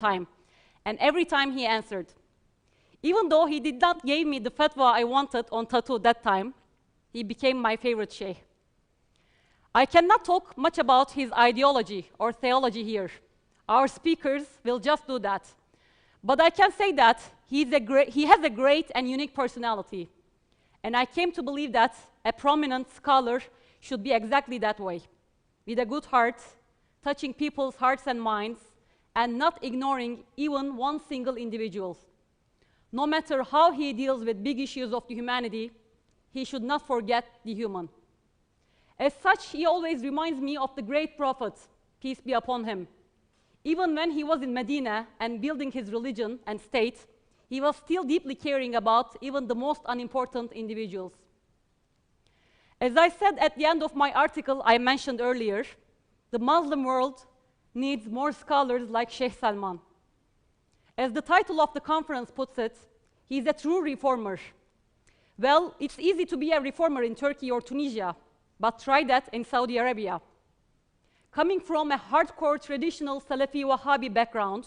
time, and every time he answered. Even though he did not give me the fatwa I wanted on tattoo that time, he became my favorite sheikh. I cannot talk much about his ideology or theology here. Our speakers will just do that. But I can say that he has a great and unique personality. And I came to believe that a prominent scholar should be exactly that way, with a good heart, touching people's hearts and minds, and not ignoring even one single individual. No matter how he deals with big issues of the humanity, he should not forget the human. As such, he always reminds me of the great prophet, peace be upon him. Even when he was in Medina and building his religion and state, he was still deeply caring about even the most unimportant individuals. As I said at the end of my article I mentioned earlier, the Muslim world needs more scholars like Sheikh Salman. As the title of the conference puts it, he's a true reformer. Well, it's easy to be a reformer in Turkey or Tunisia, but try that in Saudi Arabia. Coming from a hardcore traditional Salafi Wahhabi background,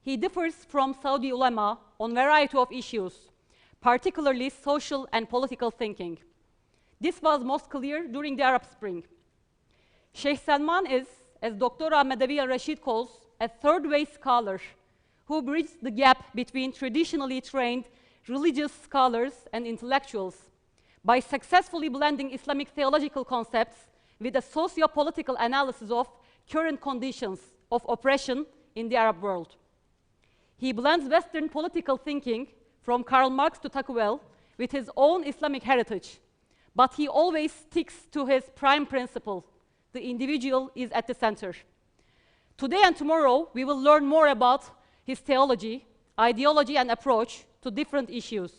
he differs from Saudi ulama on a variety of issues, particularly social and political thinking. This was most clear during the Arab Spring. Sheikh Salman is, as Dr. Ahmedawi al-Rashid calls, a third-way scholar who bridges the gap between traditionally trained religious scholars and intellectuals by successfully blending Islamic theological concepts with a socio-political analysis of current conditions of oppression in the Arab world. He blends Western political thinking from Karl Marx to Tocqueville with his own Islamic heritage, but he always sticks to his prime principle: the individual is at the center. Today and tomorrow, we will learn more about his theology, ideology, and approach to different issues.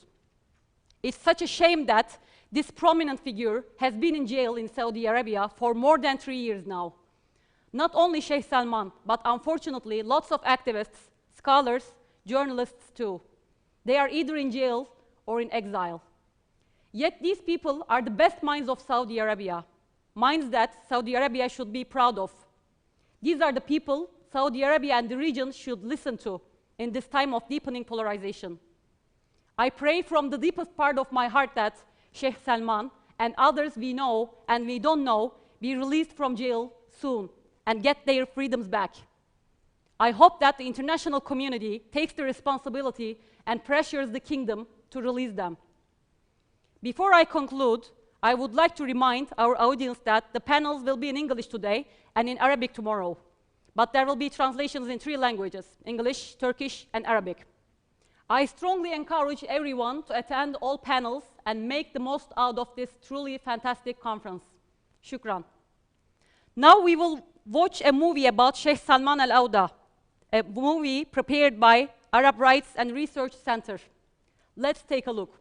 It's such a shame that this prominent figure has been in jail in Saudi Arabia for more than 3 years now. Not only Sheikh Salman, but unfortunately, lots of activists, scholars, journalists too. They are either in jail or in exile. Yet these people are the best minds of Saudi Arabia, minds that Saudi Arabia should be proud of. These are the people Saudi Arabia and the region should listen to in this time of deepening polarization. I pray from the deepest part of my heart that Sheikh Salman and others we know and we don't know be released from jail soon and get their freedoms back. I hope that the international community takes the responsibility and pressures the kingdom to release them. Before I conclude, I would like to remind our audience that the panels will be in English today and in Arabic tomorrow, but there will be translations in 3 languages: English, Turkish, and Arabic. I strongly encourage everyone to attend all panels and make the most out of this truly fantastic conference. Shukran. Now we will watch a movie about Sheikh Salman Al-Auda, a movie prepared by Arab Rights and Research Center. Let's take a look.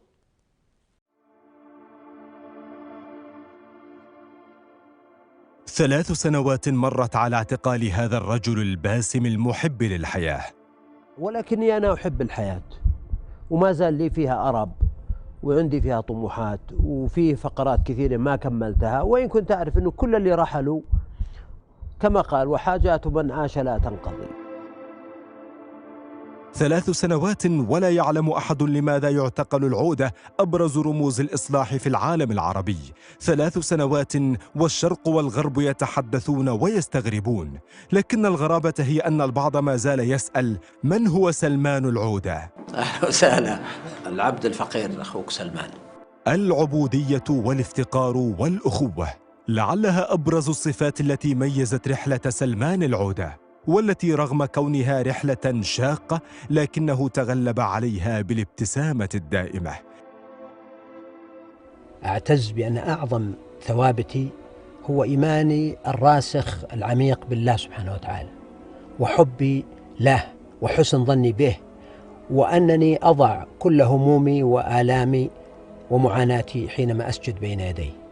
3 سنوات مرت على اعتقال هذا الرجل الباسم المحب للحياة. ولكني أنا أحب الحياة وما زال لي فيها أرب وعندي فيها طموحات وفيه فقرات كثيرة ما كملتها، وإن كنت أعرف أنه كل اللي رحلوا كما قال وحاجات من عاش لا تنقضي. 3 سنوات ولا يعلم أحد لماذا يعتقل العودة أبرز رموز الإصلاح في العالم العربي. 3 سنوات والشرق والغرب يتحدثون ويستغربون، لكن الغرابة هي أن البعض ما زال يسأل: من هو سلمان العودة؟ أهلا وسهلا، العبد الفقير أخوك سلمان. العبودية والافتقار والأخوة لعلها أبرز الصفات التي ميزت رحلة سلمان العودة، والتي رغم كونها رحلة شاقة لكنه تغلب عليها بالابتسامة الدائمة. أعتز بأن أعظم ثوابتي هو إيماني الراسخ العميق بالله سبحانه وتعالى، وحبي له وحسن ظني به، وأنني أضع كل همومي وآلامي ومعاناتي حينما أسجد بين يديه.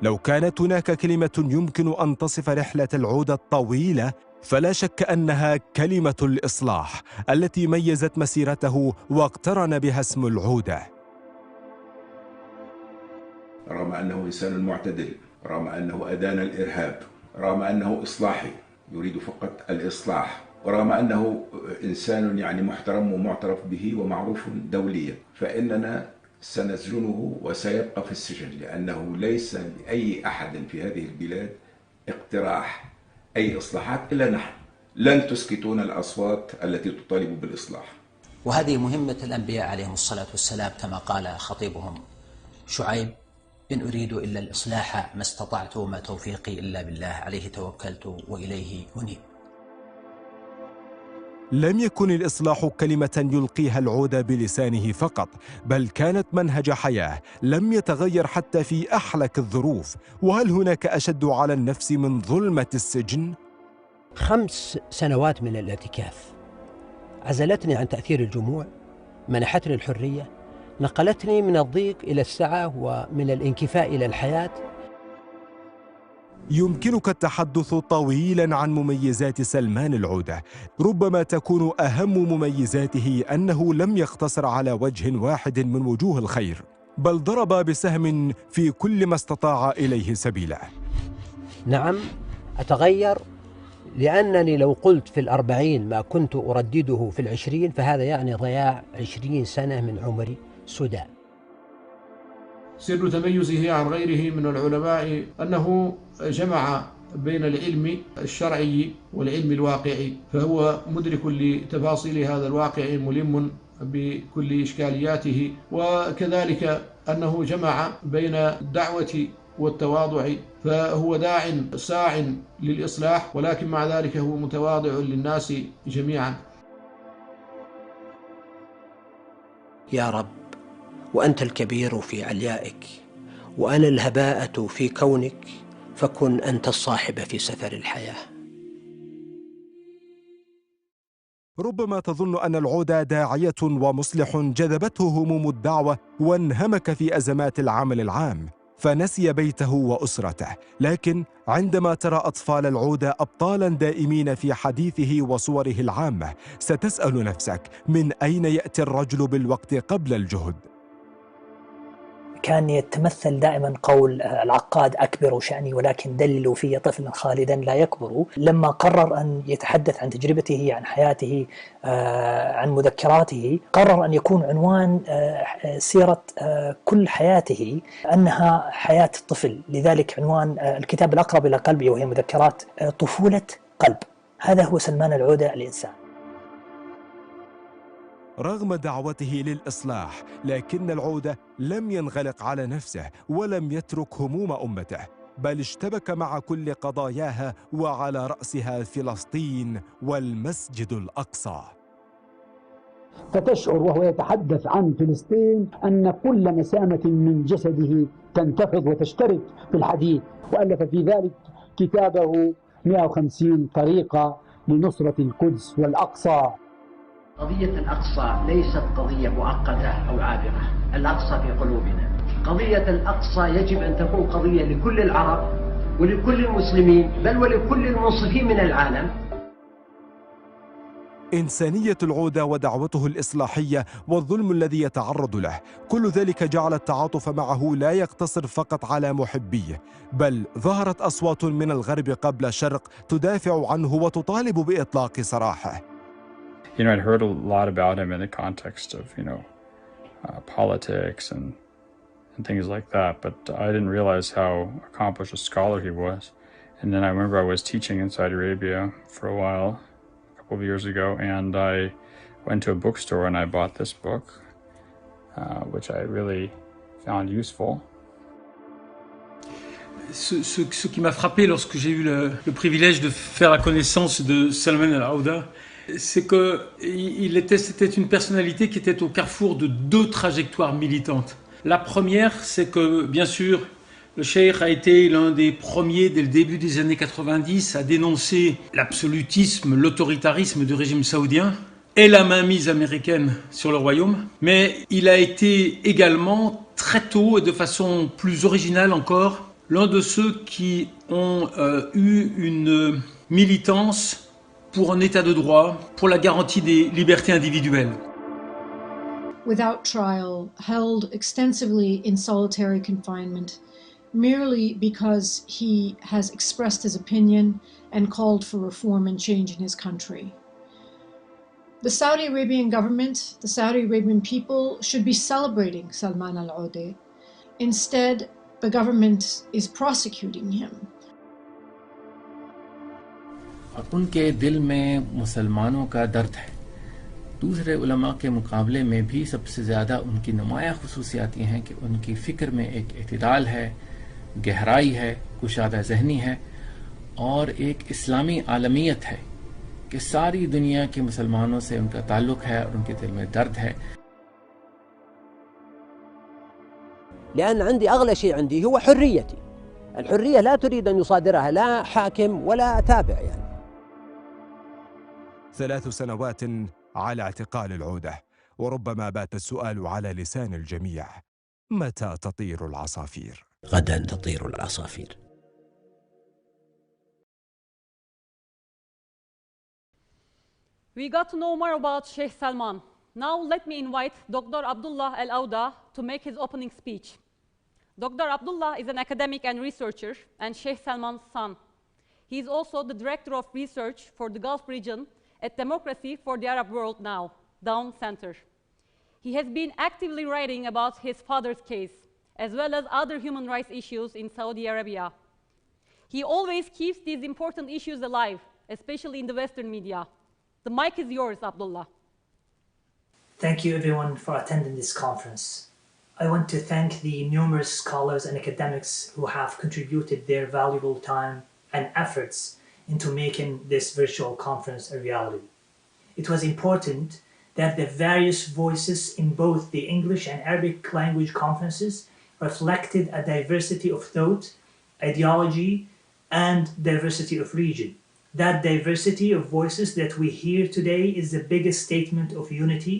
لو كانت هناك كلمة يمكن أن تصف رحلة العودة الطويلة فلا شك أنها كلمة الإصلاح التي ميزت مسيرته واقترن بها اسم العودة. رغم أنه إنسان معتدل، رغم أنه أدان الإرهاب، رغم أنه إصلاحي يريد فقط الإصلاح ورغم أنه إنسان يعني محترم ومعترف به ومعروف دوليا، فإننا سنسجنه وسيبقى في السجن، لأنه ليس لأي أحد في هذه البلاد اقتراح أي إصلاحات إلا نحن. لن تسكتون الأصوات التي تطالب بالإصلاح. وهذه مهمة الأنبياء عليهم الصلاة والسلام، كما قال خطيبهم شعيب: إن أريد إلا الإصلاح ما استطعت وما توفيقي إلا بالله عليه توكلت وإليه أنيب. لم يكن الإصلاح كلمة يلقيها العودة بلسانه فقط، بل كانت منهج حياة لم يتغير حتى في أحلك الظروف. وهل هناك أشد على النفس من ظلمة السجن؟ 5 سنوات من الاعتكاف عزلتني عن تأثير الجموع، منحتني الحرية، نقلتني من الضيق إلى السعة ومن الانكفاء إلى الحياة. يمكنك التحدث طويلا عن مميزات سلمان العودة. ربما تكون أهم مميزاته أنه لم يقتصر على وجه واحد من وجوه الخير، بل ضرب بسهم في كل ما استطاع إليه سبيلا. نعم أتغير، لأنني لو قلت في 40 ما كنت أردده في 20 فهذا يعني ضياع 20 سنة من عمري سدى. سر تميزه عن غيره من العلماء أنه جمع بين العلم الشرعي والعلم الواقعي، فهو مدرك لتفاصيل هذا الواقع، ملم بكل إشكالياته، وكذلك أنه جمع بين الدعوة والتواضع، فهو داع ساع للإصلاح، ولكن مع ذلك هو متواضع للناس جميعا. يا رب، وأنت الكبير في عليائك، وأنا الهباءة في كونك، فكن أنت الصاحب في سفر الحياة. ربما تظن أن العودة داعية ومصلح جذبته هموم الدعوة وانهمك في أزمات العمل العام، فنسي بيته وأسرته. لكن عندما ترى أطفال العودة أبطالا دائمين في حديثه وصوره العامة، ستسأل نفسك: من أين يأتي الرجل بالوقت قبل الجهد؟ كان يتمثل دائما قول العقاد: أكبر شأني ولكن دللوا في طفلا خالدا لا يكبر. لما قرر أن يتحدث عن تجربته، عن حياته، عن مذكراته، قرر أن يكون عنوان سيرة كل حياته أنها حياة الطفل. لذلك عنوان الكتاب الأقرب إلى قلبي، وهي مذكرات طفولة قلب. هذا هو سلمان العودة الإنسان. رغم دعوته للإصلاح، لكن العودة لم ينغلق على نفسه ولم يترك هموم أمته، بل اشتبك مع كل قضاياها، وعلى رأسها فلسطين والمسجد الأقصى. فتشعر وهو يتحدث عن فلسطين أن كل مسامة من جسده تنتفض وتشترك في الحديث، وألف في ذلك كتابه 150 طريقة لنصرة القدس والأقصى. قضية الأقصى ليست قضية مؤقتة أو عابرة، الأقصى في قلوبنا. قضية الأقصى يجب أن تكون قضية لكل العرب ولكل المسلمين، بل ولكل المنصفين من العالم. إنسانية العودة ودعوته الإصلاحية والظلم الذي يتعرض له، كل ذلك جعل التعاطف معه لا يقتصر فقط على محبيه، بل ظهرت أصوات من الغرب قبل الشرق تدافع عنه وتطالب بإطلاق سراحه. I'd heard a lot about him in the context of, politics and things like that, but I didn't realize how accomplished a scholar he was. And then I remember I was teaching in Saudi Arabia for a while, a couple of years ago, and I went to a bookstore and I bought this book, which I really found useful. Ce qui m'a frappé lorsque j'ai eu le privilège de faire la connaissance de Salman al-Aouda, c'est que c'était une personnalité qui était au carrefour de 2 trajectoires militantes. La première, c'est que, bien sûr, le cheikh a été l'un des premiers, dès le début des années 90, à dénoncer l'absolutisme, l'autoritarisme du régime saoudien et la mainmise américaine sur le royaume. Mais il a été également, très tôt et de façon plus originale encore, l'un de ceux qui ont eu une militance pour un état de droit, pour la garantie des libertés individuelles. Without trial, held extensively in solitary confinement, merely because he has expressed his opinion and called for reform and change in his country. The Saudi Arabian government, the Saudi Arabian people should be celebrating Salman al-Auda. Instead, the government is prosecuting him. और उनके दिल में मुसलमानों का दर्द है। दूसरे उलमा के मुकाबले में भी सबसे ज़्यादा उनकी नुमाया खुसूसियात ये हैं कि उनकी फ़िक्र में एक इत्तिदाल है, गहराई है, कुशादा ज़हनी है और एक इस्लामी आलमियत है कि सारी दुनिया के मुसलमानों से उनका ताल्लुक़ है और उनके दिल में दर्द है। لأن عندي أغلى شيء عندي هو حريتي. الحرية لا تريد أن يصادرها لا حاكم ولا تابع يعني. 3 سنوات على اعتقال العودة، وربما بات السؤال على لسان الجميع: متى تطير العصافير؟ غدا تطير العصافير. We got to know more about Sheikh Salman. Now let me invite Dr. Abdullah Al-Auda to make his opening speech. Dr. Abdullah is an academic and researcher and Sheikh Salman's son. He is also the Director of Research for the Gulf region at Democracy for the Arab World Now, Down Center. He has been actively writing about his father's case, as well as other human rights issues in Saudi Arabia. He always keeps these important issues alive, especially in the Western media. The mic is yours, Abdullah. Thank you everyone for attending this conference. I want to thank the numerous scholars and academics who have contributed their valuable time and efforts into making this virtual conference a reality. It was important that the various voices in both the English and Arabic language conferences reflected a diversity of thought, ideology, and diversity of region. That diversity of voices that we hear today is the biggest statement of unity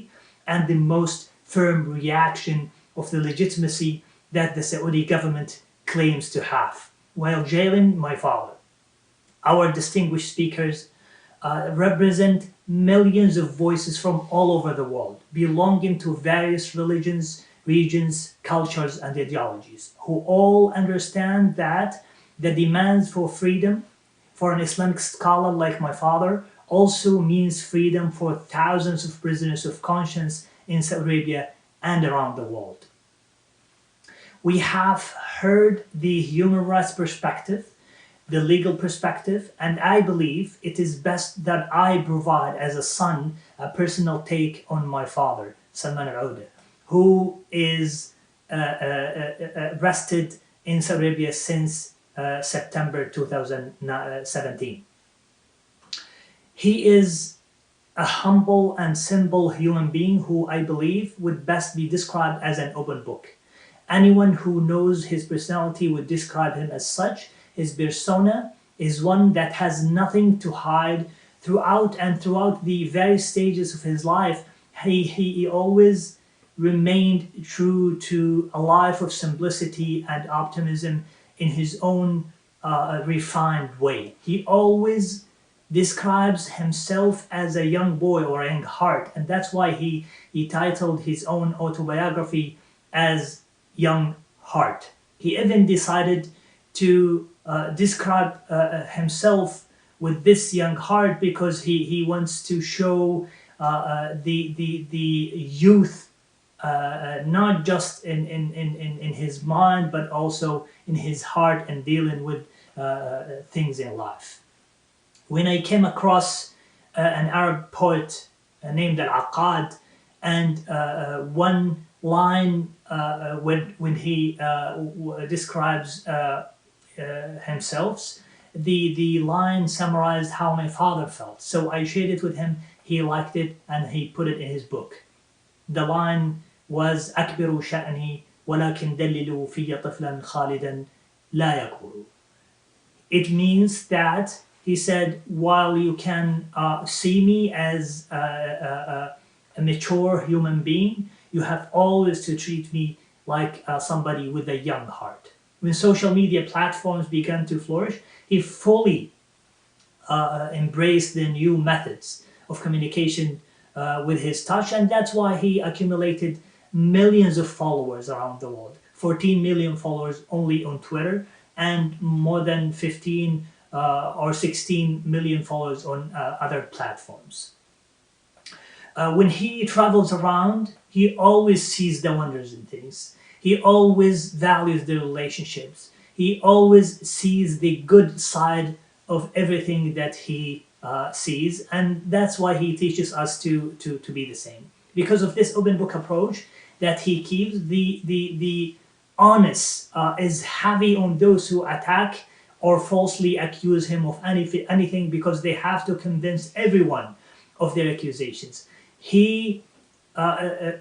and the most firm reaction of the legitimacy that the Saudi government claims to have. While jailing my father, our distinguished speakers represent millions of voices from all over the world, belonging to various religions, regions, cultures, and ideologies, who all understand that the demands for freedom for an Islamic scholar like my father also means freedom for thousands of prisoners of conscience in Saudi Arabia and around the world. We have heard the human rights perspective, the legal perspective, and I believe it is best that I provide as a son a personal take on my father, Salman al-Auda, who is arrested in Saudi Arabia since September 2017. He is a humble and simple human being who I believe would best be described as an open book. Anyone who knows his personality would describe him as such. His persona is one that has nothing to hide. Throughout the various stages of his life, he always remained true to a life of simplicity and optimism in his own refined way. He always describes himself as a young boy or a young heart, and that's why he titled his own autobiography as Young Heart. He even decided to describe himself with this young heart because he wants to show the youth not just in his mind but also in his heart and dealing with things in life. When I came across an Arab poet named Al-Aqad, and one line when he describes himself, the line summarized how my father felt. So I shared it with him, he liked it, and he put it in his book. The line was أكبر شأني ولكن دللوا في طفلا خالدا لا يكبر. It means that, he said, while you can see me as a mature human being, you have always to treat me like somebody with a young heart. When social media platforms began to flourish, he fully embraced the new methods of communication with his touch, and that's why he accumulated millions of followers around the world. 14 million followers only on Twitter, and more than 15 or 16 million followers on other platforms. When he travels around, he always sees the wonders in things. He always values the relationships. He always sees the good side of everything that he sees, and that's why he teaches us to be the same. Because of this open book approach that he keeps, the honest is heavy on those who attack or falsely accuse him of anything, because they have to convince everyone of their accusations. He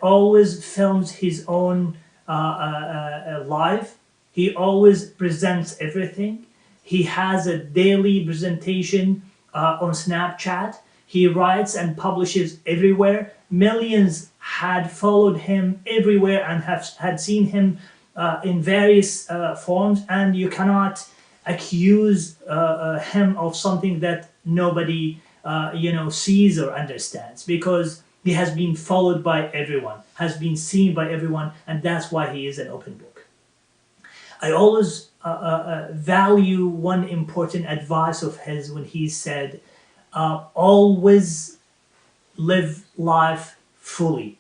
always films his own live. He always presents everything. He has a daily presentation on Snapchat. He writes and publishes everywhere. Millions had followed him everywhere and had seen him in various forms, and you cannot accuse him of something that nobody sees or understands, because he has been followed by everyone, has been seen by everyone, and that's why he is an open book. I always value one important advice of his when he said, always live life fully.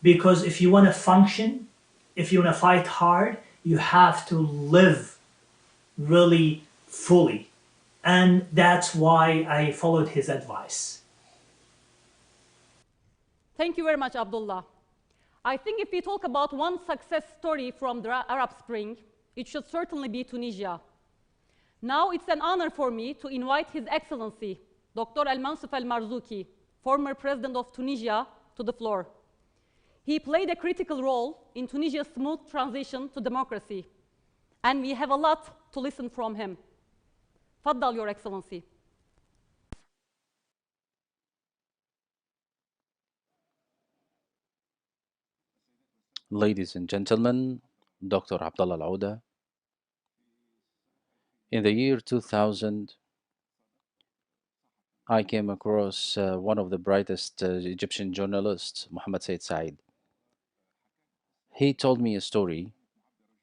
Because if you want to function, if you want to fight hard, you have to live really fully. And that's why I followed his advice. Thank you very much, Abdullah. I think if we talk about one success story from the Arab Spring, it should certainly be Tunisia. Now it's an honor for me to invite His Excellency, Dr. Al-Mansuf Al-Marzouki, former president of Tunisia, to the floor. He played a critical role in Tunisia's smooth transition to democracy, and we have a lot to listen from him. Faddal, Your Excellency. Ladies and gentlemen, Dr. Abdullah Al-Ouda. In the year 2000, I came across one of the brightest Egyptian journalists, Mohammed Said Said. He told me a story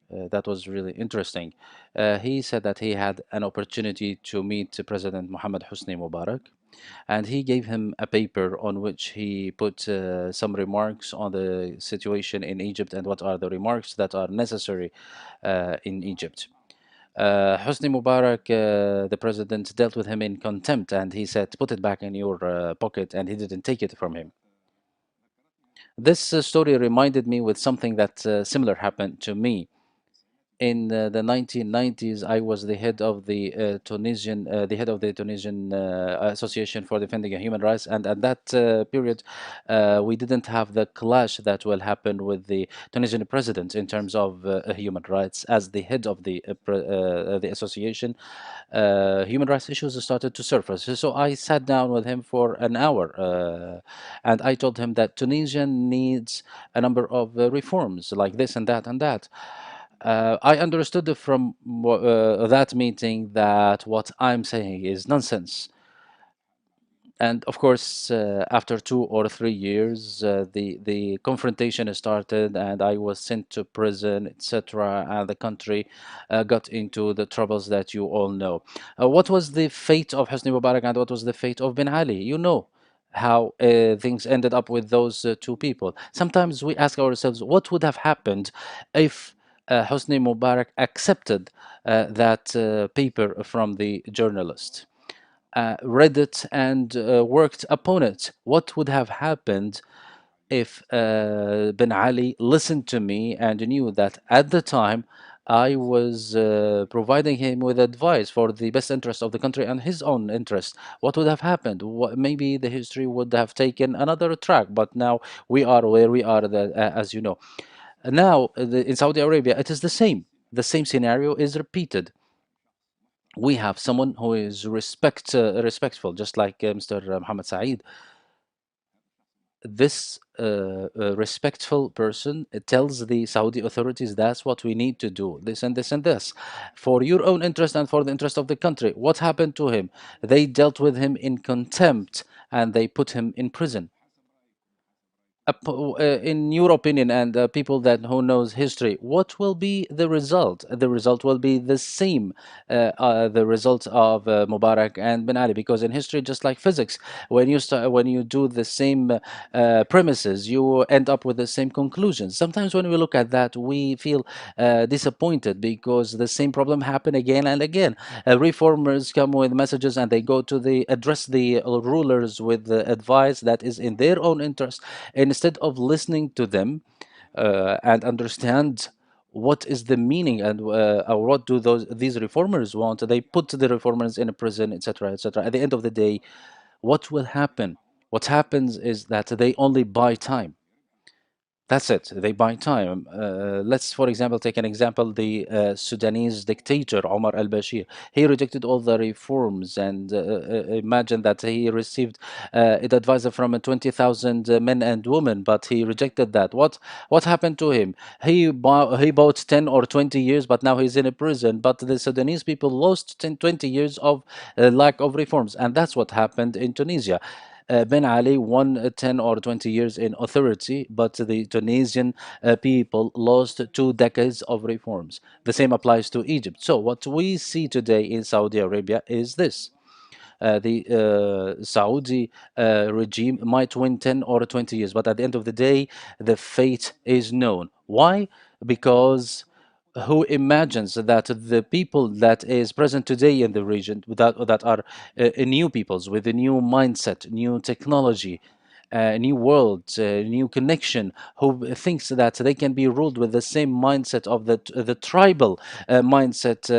that was really interesting. He said that he had an opportunity to meet President Mohammed Hosni Mubarak, and he gave him a paper on which he put some remarks on the situation in Egypt and what are the remarks that are necessary in Egypt. Hosni Mubarak, the president, dealt with him in contempt, and he said, put it back in your pocket, and he didn't take it from him. This story reminded me with something that similar happened to me. In the 1990s, I was the head of the Tunisian Association for Defending Human Rights, and at that period, we didn't have the clash that will happen with the Tunisian president in terms of human rights. As the head of the association, human rights issues started to surface. So I sat down with him for an hour, and I told him that Tunisia needs a number of reforms like this and that and that. I understood from that meeting that what I'm saying is nonsense. And of course, after 2 or 3 years, the confrontation started, and I was sent to prison, etc. And the country got into the troubles that you all know. What was the fate of Hosni Mubarak, and what was the fate of Ben Ali? You know how things ended up with those two people. Sometimes we ask ourselves, what would have happened if Hosni Mubarak accepted that paper from the journalist, read it, and worked upon it? What would have happened if Ben Ali listened to me and knew that at the time I was providing him with advice for the best interest of the country and his own interest? What would have happened? Maybe the history would have taken another track, but now we are where we are, as you know. Now, in Saudi Arabia, it is the same. The same scenario is repeated. We have someone who is respectful, just like Mr. Mohammed Saeed. This respectful person tells the Saudi authorities, that's what we need to do, this and this and this, for your own interest and for the interest of the country. What happened to him? They dealt with him in contempt and they put him in prison. in your opinion and people that who knows history, what will be the result? The result will be the same, the result of Mubarak and Ben Ali, because in history, just like physics, when you do the same premises, you end up with the same conclusions. Sometimes when we look at that, we feel disappointed because the same problem happen again and again. Reformers come with messages and they go to the address the rulers with the advice that is in their own interest, instead of listening to them and understand what is the meaning and or what do these reformers want. They put the reformers in a prison, etc., etc. At the end of the day, what will happen? What happens is that they only buy time. That's it. They buy time. Let's, for example, take an example: the Sudanese dictator Omar al-Bashir. He rejected all the reforms, and imagine that he received an advisor from 20,000 men and women, but he rejected that. What happened to him? He bought 10 or 20 years, but now he's in a prison. But the Sudanese people lost 10, 20 years of lack of reforms, and that's what happened in Tunisia. Ben Ali won 10 or 20 years in authority, but the Tunisian people lost 2 decades of reforms. The same applies to Egypt. So, what we see today in Saudi Arabia is this. The Saudi regime might win 10 or 20 years, but at the end of the day, the fate is known. Why? Because who imagines that the people that is present today in the region that are new peoples with a new mindset, new technology, new world, new connection, who thinks that they can be ruled with the same mindset of the tribal mindset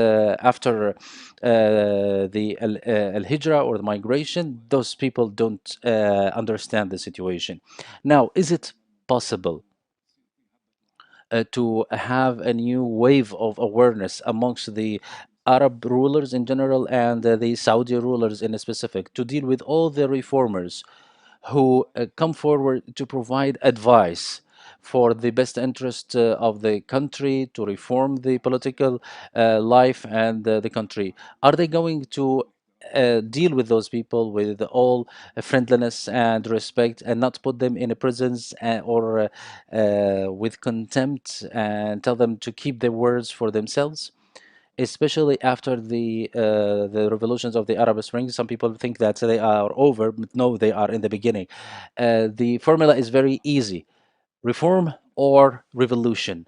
after the al-hijra or the migration. Those people don't understand the situation. Now, is it possible to have a new wave of awareness amongst the Arab rulers in general and the Saudi rulers in specific to deal with all the reformers who come forward to provide advice for the best interest of the country, to reform the political life and the country? Are they going to deal with those people with all friendliness and respect, and not put them in a prisons or with contempt, and tell them to keep their words for themselves? Especially after the revolutions of the Arab Spring, some people think that they are over, but no, they are in the beginning. The formula is very easy: reform or revolution.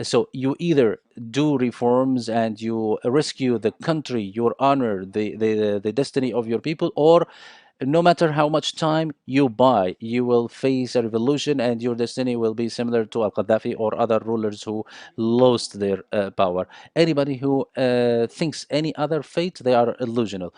So you either do reforms and you rescue the country, your honor, the destiny of your people, or no matter how much time you buy, you will face a revolution and your destiny will be similar to Al-Qaddafi or other rulers who lost their power. Anybody who thinks any other fate, they are illusional.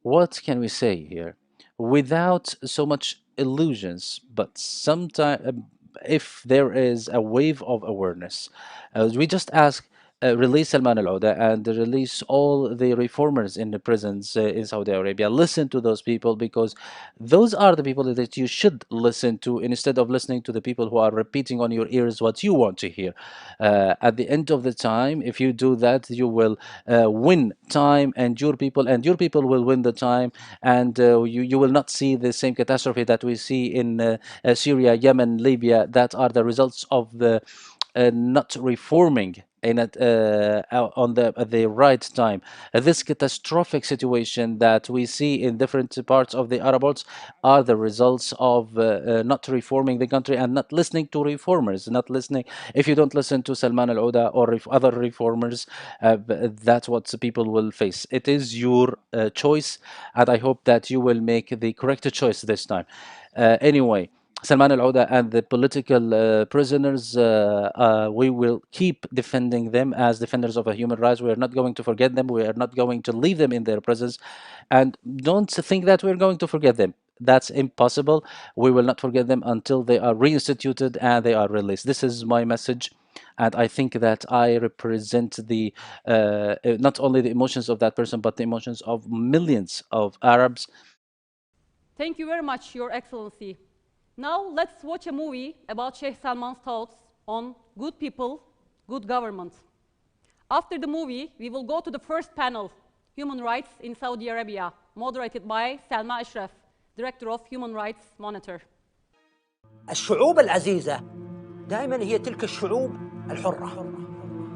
What can we say here? Without so much illusions, but sometimes if there is a wave of awareness, we just ask, release Salman al-Auda and release all the reformers in the prisons in Saudi Arabia. Listen to those people, because those are the people that you should listen to, instead of listening to the people who are repeating on your ears what you want to hear. At the end of the time, if you do that, you will win time and your people will win the time, and you will not see the same catastrophe that we see in Syria, Yemen, Libya, that are the results of the not reforming in on the at the right time. This catastrophic situation that we see in different parts of the Arab world are the results of not reforming the country and not listening to reformers. Not listening. If you don't listen to Salman al-Auda or other reformers, that's what the people will face. It is your choice, and I hope that you will make the correct choice this time. Anyway, Salman al-Auda and the political prisoners, we will keep defending them as defenders of human rights. We are not going to forget them. We are not going to leave them in their prisons. And don't think that we're going to forget them. That's impossible. We will not forget them until they are reinstituted and they are released. This is my message. And I think that I represent the not only the emotions of that person, but the emotions of millions of Arabs. Thank you very much, Your Excellency. Now let's watch a movie about Sheikh Salman's thoughts on good people, good government. After the movie, we will go to the first panel, Human Rights in Saudi Arabia, moderated by Salma Ashraf, Director of Human Rights Monitor. الشعوب العزيزة دائما هي تلك الشعوب الحرة،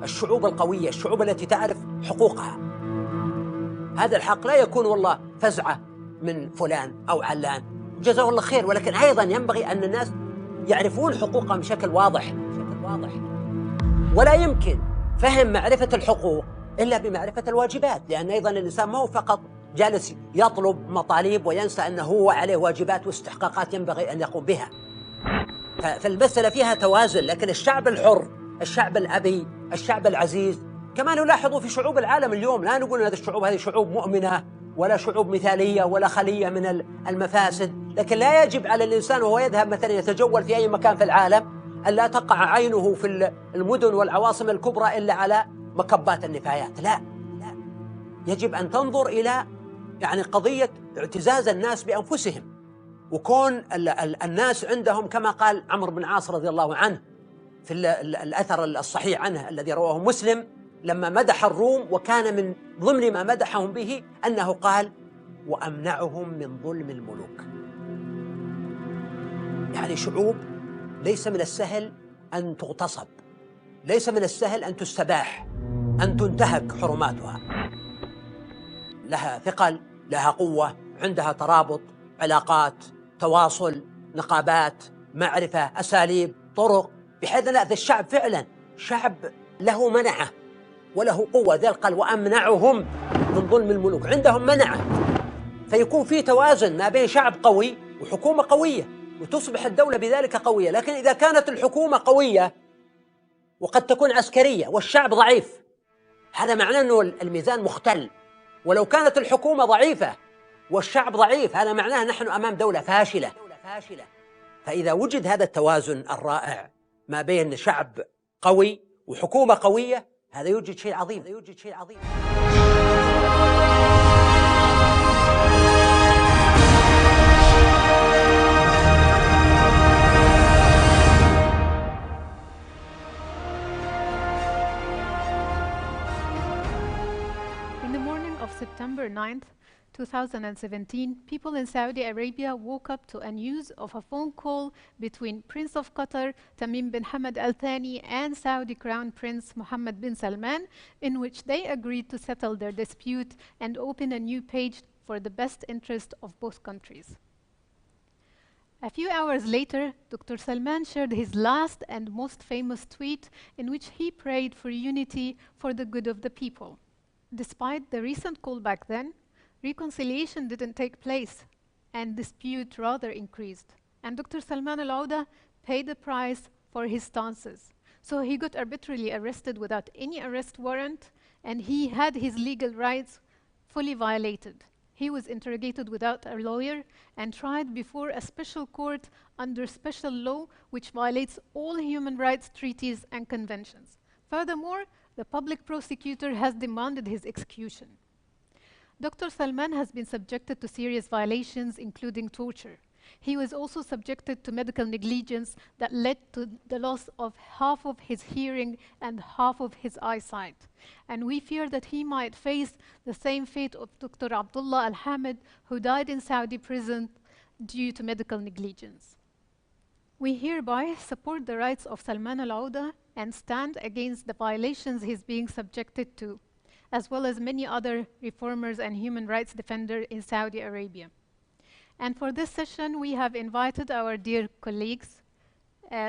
الشعوب القوية، الشعوب التي تعرف حقوقها. هذا الحق لا يكون والله فزعة من فلان أو علان، جزاه الله خير، ولكن أيضا ينبغي أن الناس يعرفون حقوقهم بشكل واضح. ولا يمكن فهم معرفة الحقوق إلا بمعرفة الواجبات، لأن أيضا الإنسان ما هو فقط جالس يطلب مطالب وينسى أنه هو عليه واجبات واستحقاقات ينبغي أن يقوم بها. فالمسألة فيها توازن. لكن الشعب الحر، الشعب الأبي، الشعب العزيز، كما نلاحظ في شعوب العالم اليوم، لا نقول أن هذه الشعوب هذه شعوب مؤمنة ولا شعوب مثالية ولا خلية من المفاسد، لكن لا يجب على الإنسان وهو يذهب مثلا يتجول في أي مكان في العالم أن لا تقع عينه في المدن والعواصم الكبرى إلا على مكبات النفايات. لا، يجب أن تنظر إلى يعني قضية اعتزاز الناس بأنفسهم، وكون الناس عندهم كما قال عمرو بن عاص رضي الله عنه في الأثر الصحيح عنه الذي رواه مسلم لما مدح الروم، وكان من ضمن ما مدحهم به أنه قال: وأمنعهم من ظلم الملوك. يعني شعوب ليس من السهل أن تغتصب، ليس من السهل أن تستباح، أن تنتهك حرماتها. لها ثقل، لها قوة، عندها ترابط، علاقات، تواصل، نقابات، معرفة، أساليب، طرق، بحيث أن هذا الشعب فعلا شعب له منعة وله قوة. ذلك قال: وأمنعهم من ظلم الملوك، عندهم منعة، فيكون في توازن ما بين شعب قوي وحكومة قوية، وتصبح الدولة بذلك قوية. لكن إذا كانت الحكومة قوية وقد تكون عسكرية والشعب ضعيف، هذا معناه أنه الميزان مختل. ولو كانت الحكومة ضعيفة والشعب ضعيف، هذا معناه نحن أمام دولة فاشلة. فإذا وجد هذا التوازن الرائع ما بين شعب قوي وحكومة قوية، هذا يوجد شيء عظيم. In the morning of September 9th, 2017, people in Saudi Arabia woke up to a news of a phone call between Prince of Qatar Tamim bin Hamad Al Thani and Saudi Crown Prince Mohammed bin Salman, in which they agreed to settle their dispute and open a new page for the best interest of both countries. A few hours later, Dr. Salman shared his last and most famous tweet in which he prayed for unity for the good of the people. Despite the recent call back then, reconciliation didn't take place, and dispute rather increased. And Dr. Salman Al-Auda paid the price for his stances. So he got arbitrarily arrested without any arrest warrant, and he had his legal rights fully violated. He was interrogated without a lawyer and tried before a special court under special law, which violates all human rights treaties and conventions. Furthermore, the public prosecutor has demanded his execution. Dr. Salman has been subjected to serious violations, including torture. He was also subjected to medical negligence that led to the loss of half of his hearing and half of his eyesight. And we fear that he might face the same fate of Dr. Abdullah Al-Hamid, who died in Saudi prison due to medical negligence. We hereby support the rights of Salman Al-Auda and stand against the violations he's being subjected to, as well as many other reformers and human rights defenders in Saudi Arabia. And for this session, we have invited our dear colleagues,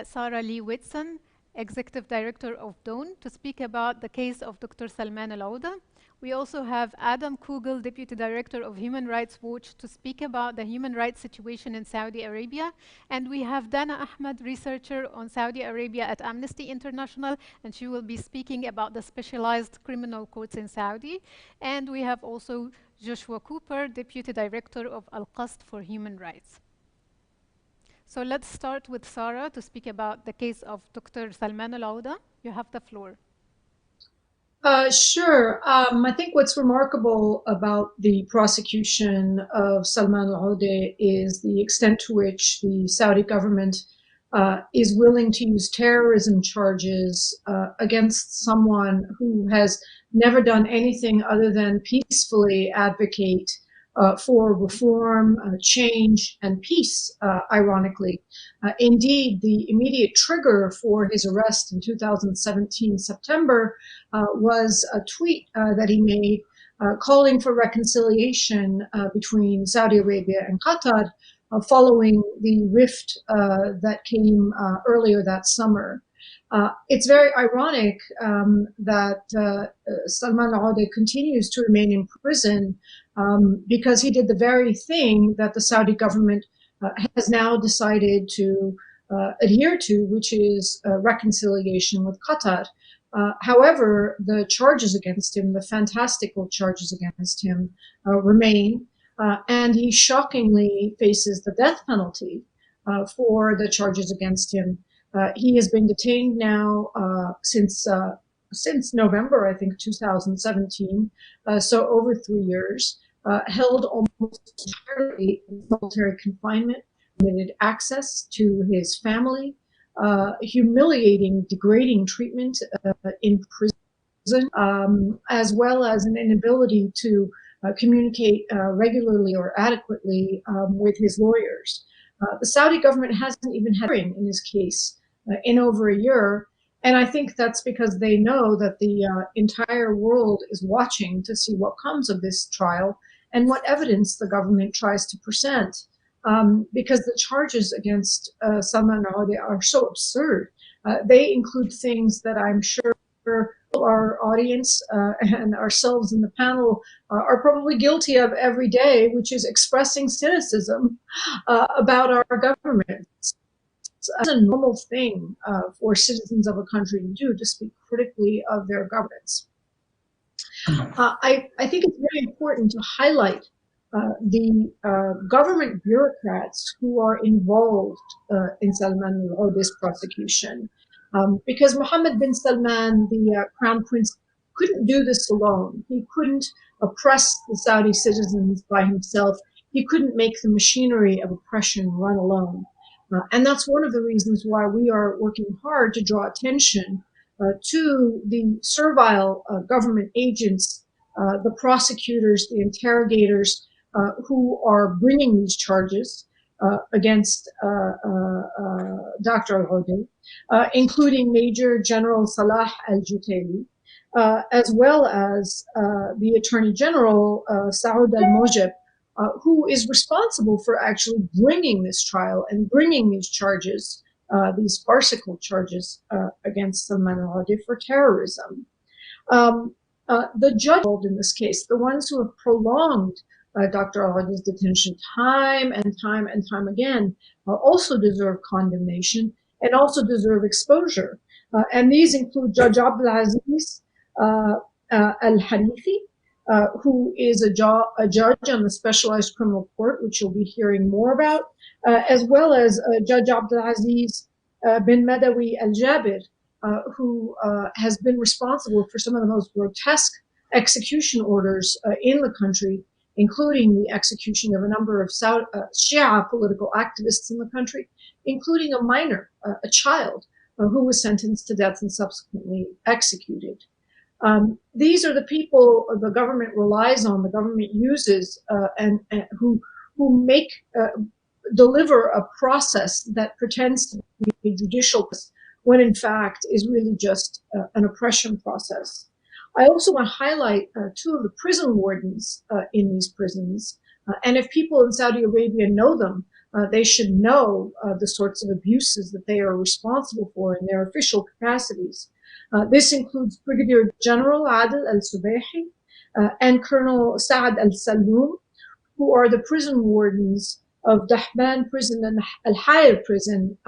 Sarah Lee Whitson, Executive Director of DAWN, to speak about the case of Dr. Salman Al-Auda. We also have Adam Kugel, Deputy Director of Human Rights Watch, to speak about the human rights situation in Saudi Arabia. And we have Dana Ahmed, researcher on Saudi Arabia at Amnesty International, and she will be speaking about the specialized criminal courts in Saudi. And we have also Joshua Cooper, Deputy Director of Al-Qasd for Human Rights. So let's start with Sarah to speak about the case of Dr. Salman Al-Auda. You have the floor. Sure. I think what's remarkable about the prosecution of Salman Al-Auda is the extent to which the Saudi government is willing to use terrorism charges against someone who has never done anything other than peacefully advocate for reform, change, and peace, ironically. Indeed, the immediate trigger for his arrest in 2017 September was a tweet that he made calling for reconciliation between Saudi Arabia and Qatar following the rift that came earlier that summer. It's very ironic that Salman al-Aude continues to remain in prison because he did the very thing that the Saudi government has now decided to adhere to, which is reconciliation with Qatar. However, the charges against him, the fantastical charges against him, remain, and he shockingly faces the death penalty for the charges against him. He has been detained now since November, I think, 2017, so over 3 years, held almost entirely in solitary confinement, limited access to his family, humiliating, degrading treatment in prison, as well as an inability to communicate regularly or adequately with his lawyers. The Saudi government hasn't even had a hearing in his case in over a year, and I think that's because they know that the entire world is watching to see what comes of this trial and what evidence the government tries to present. Because the charges against Salman al-Aude are so absurd. They include things that I'm sure our audience and ourselves in the panel are probably guilty of every day, which is expressing cynicism about our government. It's a normal thing for citizens of a country to do, to speak critically of their governments. I think it's very important to highlight the government bureaucrats who are involved in Salman al-Aude's prosecution. Because Mohammed bin Salman, the crown prince, couldn't do this alone. He couldn't oppress the Saudi citizens by himself. He couldn't make the machinery of oppression run alone. And that's one of the reasons why we are working hard to draw attention to the servile government agents, the prosecutors, the interrogators, who are bringing these charges against Dr. al-Aude, including Major General Salah al-Jutayli, as well as the Attorney General Saud al-Mujib, who is responsible for actually bringing this trial and bringing these charges, these farcical charges against Salman al-Aude for terrorism. The judge involved in this case, the ones who have prolonged Dr. al-Aude's detention time and time again, also deserve condemnation and also deserve exposure. And these include Judge Abdulaziz al-Harithi, who is a judge on the Specialized Criminal Court, which you'll be hearing more about, as well as Judge Abdulaziz bin Madawi al-Jabir, who has been responsible for some of the most grotesque execution orders in the country, including the execution of a number of Shia political activists in the country, including a minor, a child, who was sentenced to death and subsequently executed. These are the people the government relies on, the government uses, and who deliver a process that pretends to be judicial when in fact is really just an oppression process. I also want to highlight two of the prison wardens in these prisons. And if people in Saudi Arabia know them, they should know the sorts of abuses that they are responsible for in their official capacities. This includes Brigadier General Adel al-Subayhi and Colonel Saad al-Saloom, who are the prison wardens of Dahban prison and Al-Hayr prison,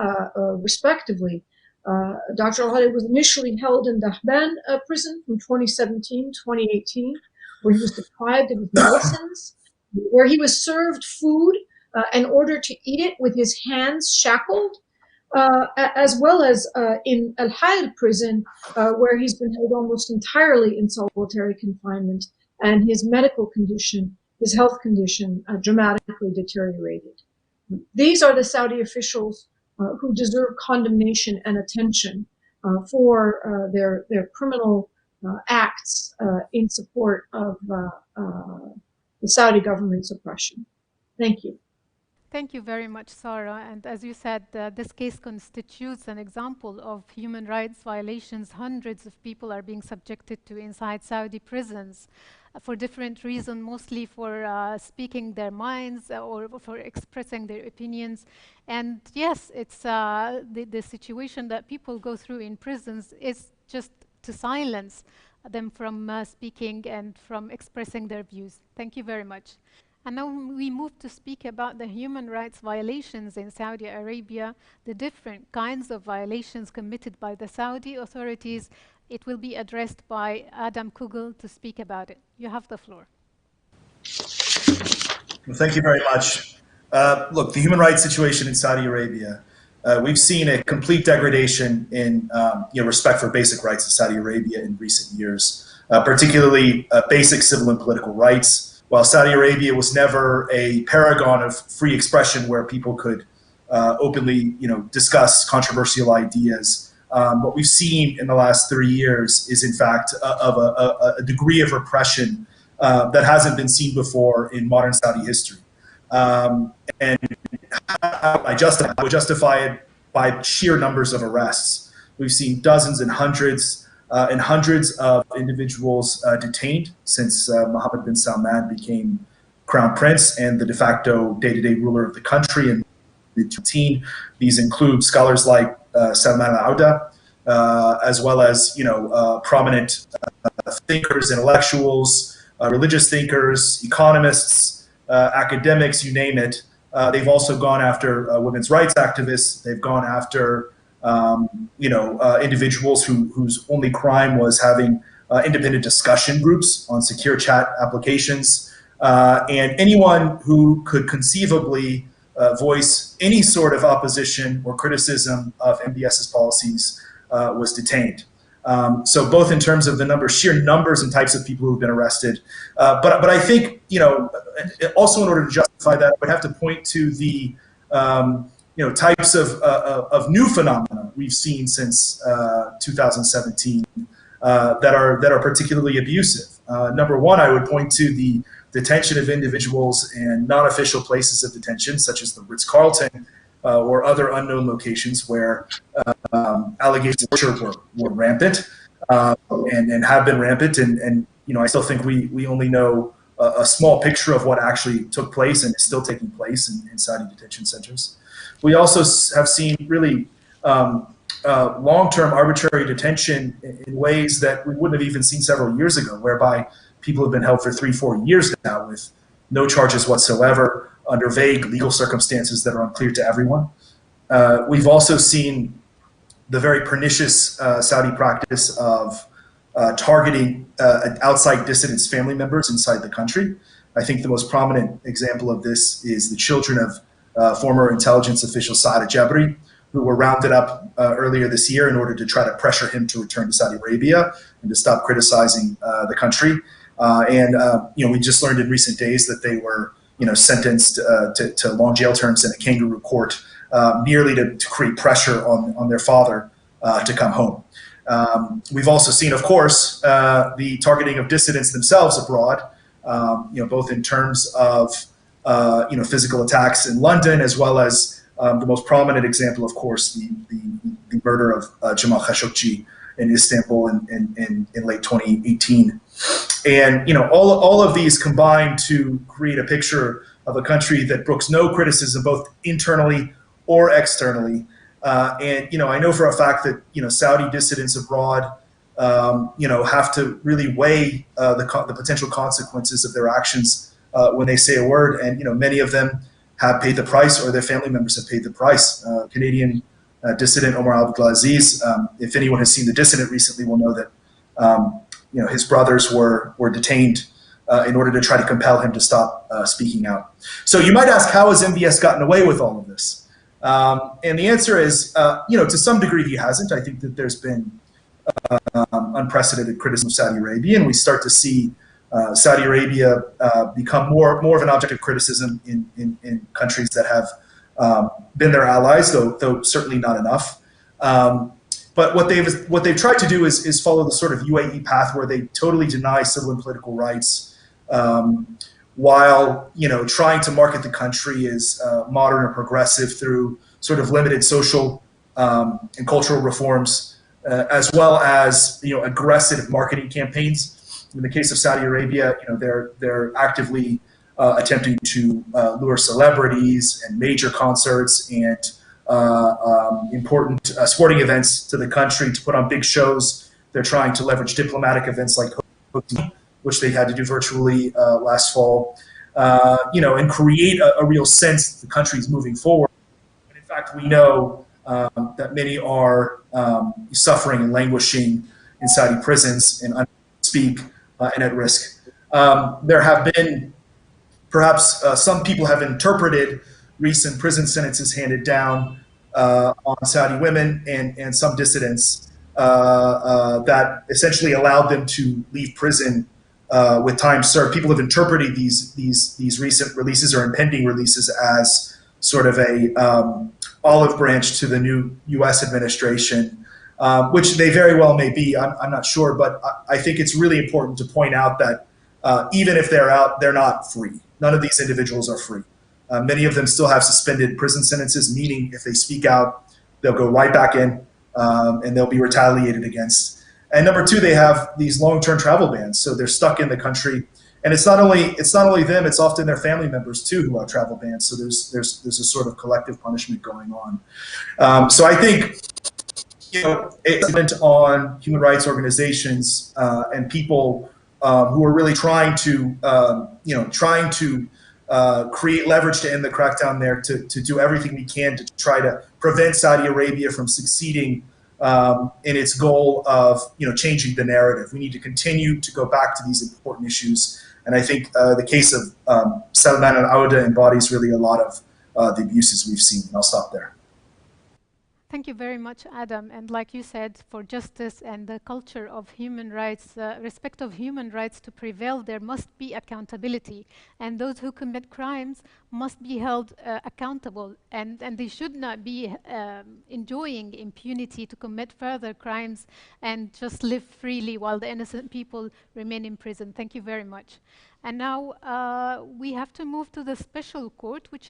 respectively. Dr. al-Aude was initially held in Dahban prison from 2017 to 2018, where he was deprived of his medicines, where he was served food in order to eat it with his hands shackled, as well as in Al-Hayr prison, where he's been held almost entirely in solitary confinement, and his medical condition, his health condition, dramatically deteriorated. These are the Saudi officials who deserve condemnation and attention for their criminal acts in support of the Saudi government's oppression. Thank you. Thank you very much, Sarah. And as you said, this case constitutes an example of human rights violations. Hundreds of people are being subjected to inside Saudi prisons for different reasons, mostly for speaking their minds or for expressing their opinions. And yes, it's the situation that people go through in prisons is just to silence them from speaking and from expressing their views. Thank you very much. And now we move to speak about the human rights violations in Saudi Arabia, the different kinds of violations committed by the Saudi authorities. It will be addressed by Adam Kugel to speak about it. You have the floor. Well, thank you very much. Look, the human rights situation in Saudi Arabia, we've seen a complete degradation in respect for basic rights in Saudi Arabia in recent years, particularly basic civil and political rights. While Saudi Arabia was never a paragon of free expression where people could openly, discuss controversial ideas, what we've seen in the last 3 years is, in fact, of a degree of repression that hasn't been seen before in modern Saudi history. And I would justify it by sheer numbers of arrests. We've seen dozens and hundreds of individuals detained since Mohammed bin Salman became crown prince and the de facto day-to-day ruler of the country in mid-2019. These include scholars like Salman al-Auda, as well as prominent thinkers, intellectuals, religious thinkers, economists, academics, you name it. They've also gone after women's rights activists. They've gone after individuals whose only crime was having independent discussion groups on secure chat applications, and anyone who could conceivably voice any sort of opposition or criticism of MBS's policies was detained. So both in terms of the sheer numbers and types of people who've been arrested, but I think also in order to justify that, I would have to point to the types of new phenomena we've seen since 2017 that are particularly abusive. Number one, I would point to the detention of individuals in non-official places of detention, such as the Ritz-Carlton or other unknown locations where allegations of torture were rampant and have been rampant. And I still think we only know a small picture of what actually took place and is still taking place in Saudi detention centers. We also have seen really long-term arbitrary detention in ways that we wouldn't have even seen several years ago, whereby people have been held for 3-4 years now with no charges whatsoever under vague legal circumstances that are unclear to everyone. We've also seen the very pernicious Saudi practice of targeting outside dissidents' family members inside the country. I think the most prominent example of this is the children of former intelligence official Saad Jabri, who were rounded up earlier this year in order to try to pressure him to return to Saudi Arabia and to stop criticizing the country. We just learned in recent days that they were sentenced to long jail terms in a kangaroo court, merely to create pressure on their father to come home. We've also seen, of course, the targeting of dissidents themselves abroad, both in terms of physical attacks in London, as well as the most prominent example, of course, the murder of Jamal Khashoggi in Istanbul in late 2018. And all of these combine to create a picture of a country that brooks no criticism, both internally or externally. And I know for a fact that Saudi dissidents abroad have to really weigh the potential consequences of their actions when they say a word, and many of them have paid the price, or their family members have paid the price. Canadian dissident Omar Abdulaziz, if anyone has seen The Dissident recently, will know that his brothers were detained in order to try to compel him to stop speaking out. So you might ask, how has MBS gotten away with all of this? And the answer is, to some degree he hasn't. I think that there's been unprecedented criticism of Saudi Arabia, and we start to see Saudi Arabia become more of an object of criticism in countries that have been their allies, though certainly not enough. But what they've tried to do is follow the sort of UAE path, where they totally deny civil and political rights, while trying to market the country as modern or progressive through sort of limited social and cultural reforms, as well as aggressive marketing campaigns. In the case of Saudi Arabia, they're actively attempting to lure celebrities and major concerts and important sporting events to the country to put on big shows. They're trying to leverage diplomatic events like which they had to do virtually last fall, and create a real sense that the country is moving forward. And in fact, we know that many are suffering and languishing in Saudi prisons and unable to speak and at risk. There have been perhaps some people have interpreted recent prison sentences handed down on Saudi women and some dissidents that essentially allowed them to leave prison with time served. People have interpreted these recent releases or impending releases as sort of a olive branch to the new U.S. administration, which they very well may be. I'm not sure, but I think it's really important to point out that even if they're out, they're not free. None of these individuals are free. Many of them still have suspended prison sentences, meaning if they speak out, they'll go right back in and they'll be retaliated against. And number two, they have these long-term travel bans, so they're stuck in the country. And it's not only them; it's often their family members too who have travel bans. So there's a sort of collective punishment going on. So I think it's on human rights organizations and people who are really trying to create leverage to end the crackdown there, to do everything we can to try to prevent Saudi Arabia from succeeding in its goal of changing the narrative. We need to continue to go back to these important issues, and I think the case of Salman al-Auda embodies really a lot of the abuses we've seen. And I'll stop there. Thank you very much, Adam. And like you said, for justice and the culture of human rights, respect of human rights to prevail, there must be accountability. And those who commit crimes must be held accountable. And they should not be enjoying impunity to commit further crimes and just live freely while the innocent people remain in prison. Thank you very much. And now we have to move to the special court, which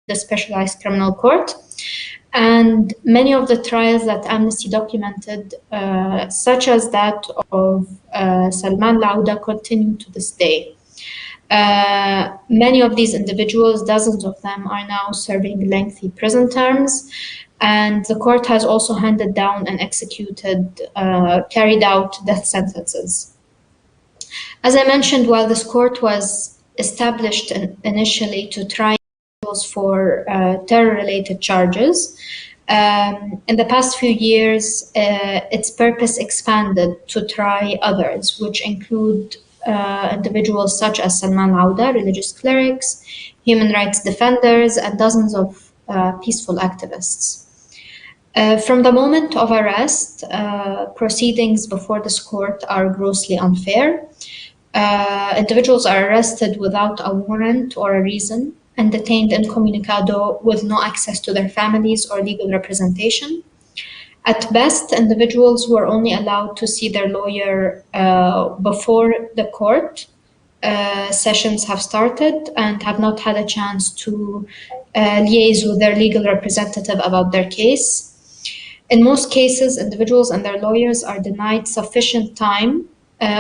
the specialized criminal court. And many of the trials that Amnesty documented, such as that of Salman al-Auda, continue to this day. Many of these individuals, dozens of them, are now serving lengthy prison terms, and the court has also handed down and carried out death sentences. As I mentioned, while this court was established initially to try for terror-related charges, in the past few years, its purpose expanded to try others, which include individuals such as Salman al-Auda, religious clerics, human rights defenders, and dozens of peaceful activists. From the moment of arrest, proceedings before this court are grossly unfair. Individuals are arrested without a warrant or a reason and detained incommunicado with no access to their families or legal representation. At best, individuals were only allowed to see their lawyer before the court sessions have started and have not had a chance to liaise with their legal representative about their case. In most cases, individuals and their lawyers are denied sufficient time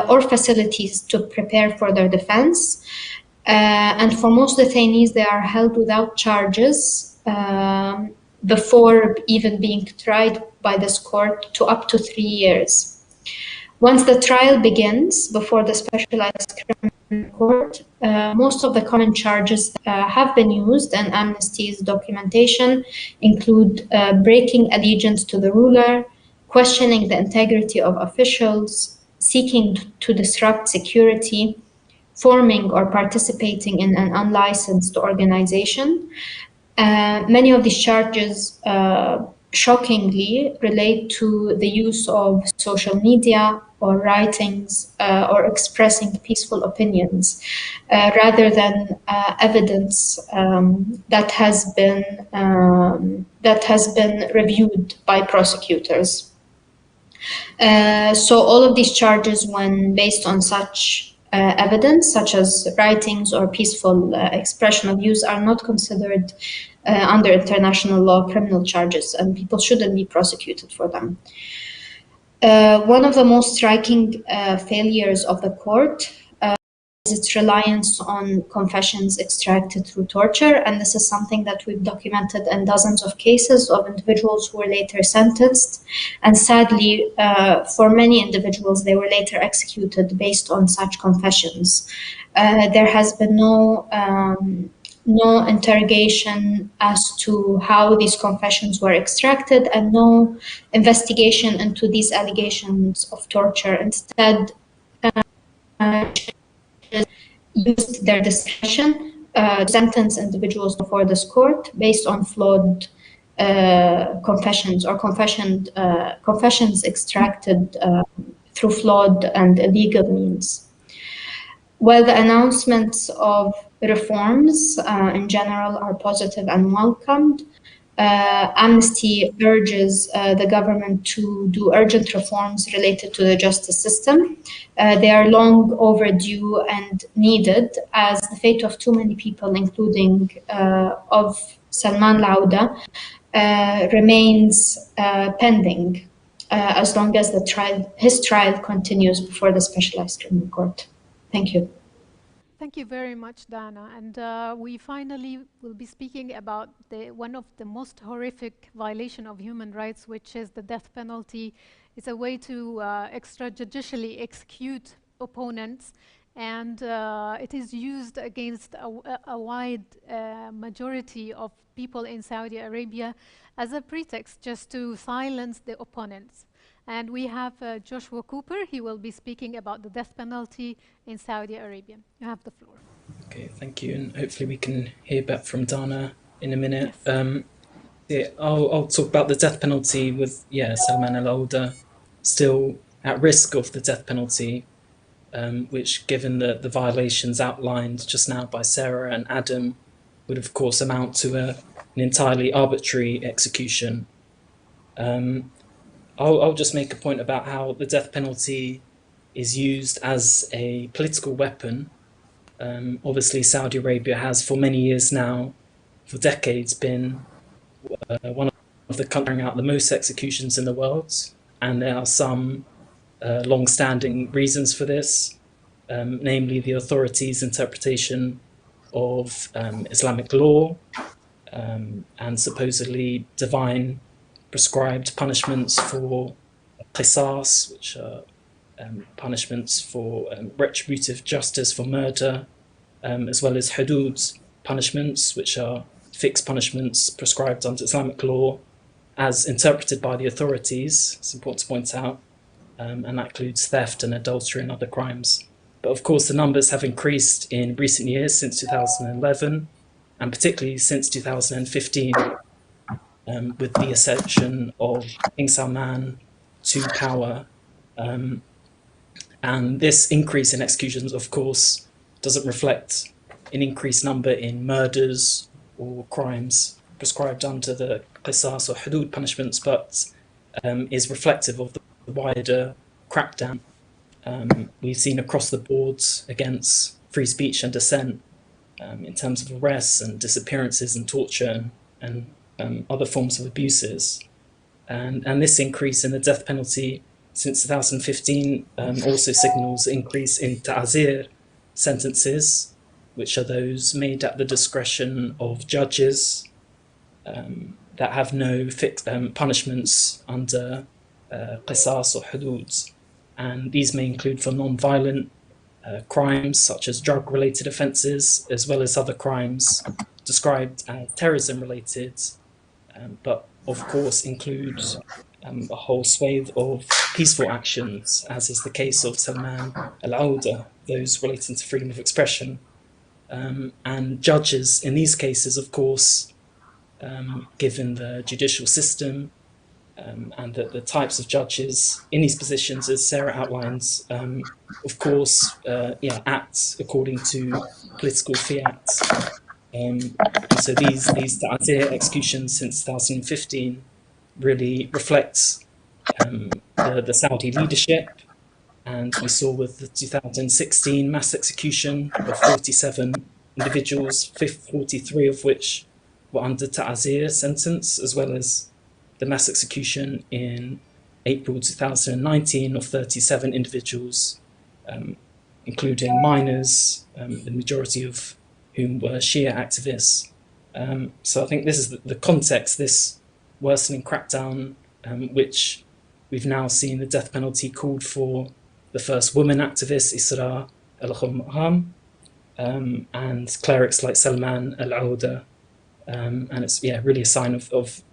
or facilities to prepare for their defense. And for most detainees, they are held without charges before even being tried by this court to up to 3 years. Once the trial begins before the specialized criminal court, most of the common charges have been used, and Amnesty's documentation include breaking allegiance to the ruler, questioning the integrity of officials, seeking to disrupt security, forming or participating in an unlicensed organization. Many of these charges shockingly relate to the use of social media or writings or expressing peaceful opinions rather than evidence that has been reviewed by prosecutors. So all of these charges, when based on such evidence, such as writings or peaceful expression of views, are not considered under international law criminal charges, and people shouldn't be prosecuted for them. One of the most striking failures of the court is its reliance on confessions extracted through torture, and this is something that we've documented in dozens of cases of individuals who were later sentenced, and sadly, for many individuals, they were later executed based on such confessions. There has been no interrogation as to how these confessions were extracted, and no investigation into these allegations of torture. Instead, used their discretion to sentence individuals before this court based on flawed confessions or confessions extracted through flawed and illegal means. While the announcements of reforms in general are positive and welcomed, Amnesty urges the government to do urgent reforms related to the justice system. They are long overdue and needed, as the fate of too many people, including of Salman Lauda, remains pending as long as his trial continues before the Specialized Criminal Court. Thank you. Thank you very much, Dana. And we finally will be speaking about one of the most horrific violation of human rights, which is the death penalty. It's a way to extrajudicially execute opponents, and it is used against a wide majority of people in Saudi Arabia as a pretext just to silence the opponents. And we have Joshua Cooper. He will be speaking about the death penalty in Saudi Arabia. You have the floor. Okay, thank you. And hopefully we can hear back from Dana in a minute. Yes. I'll talk about the death penalty with, Salman al-Auda still at risk of the death penalty, which, given the violations outlined just now by Sarah and Adam, would of course amount to an entirely arbitrary execution. I'll just make a point about how the death penalty is used as a political weapon. Obviously, Saudi Arabia has for many years now, for decades, been one of the countries carrying out the most executions in the world, and there are some long-standing reasons for this, namely the authorities' interpretation of Islamic law and supposedly divine prescribed punishments for qisas, which are punishments for retributive justice for murder, as well as hudud punishments, which are fixed punishments prescribed under Islamic law as interpreted by the authorities. It's important to point out, and that includes theft and adultery and other crimes. But of course, the numbers have increased in recent years since 2011, and particularly since 2015, with the ascension of King Salman to power. And this increase in executions, of course, doesn't reflect an increased number in murders or crimes prescribed under the qisas or hudud punishments, but is reflective of the wider crackdown we've seen across the board against free speech and dissent, in terms of arrests and disappearances and torture and other forms of abuses. And this increase in the death penalty since 2015 also signals an increase in ta'zir sentences, which are those made at the discretion of judges that have no fixed punishments under qisas or hudud. And these may include for non-violent crimes such as drug-related offences, as well as other crimes described as terrorism-related, but of course include a whole swathe of peaceful actions, as is the case of Salman al-Auda, those relating to freedom of expression. And judges in these cases, of course, given the judicial system and the types of judges in these positions, as Sarah outlines, of course, act according to political fiat. So these ta'zir executions since 2015 really reflects the Saudi leadership. And we saw with the 2016 mass execution of 47 individuals, 43 of which were under ta'zir sentence, as well as the mass execution in April 2019 of 37 individuals, including minors, the majority of whom were Shia activists. So I think this is the context, this worsening crackdown, which we've now seen the death penalty called for the first woman activist, Isra al-Khammam, and clerics like Salman al-Auda. And it's really a sign of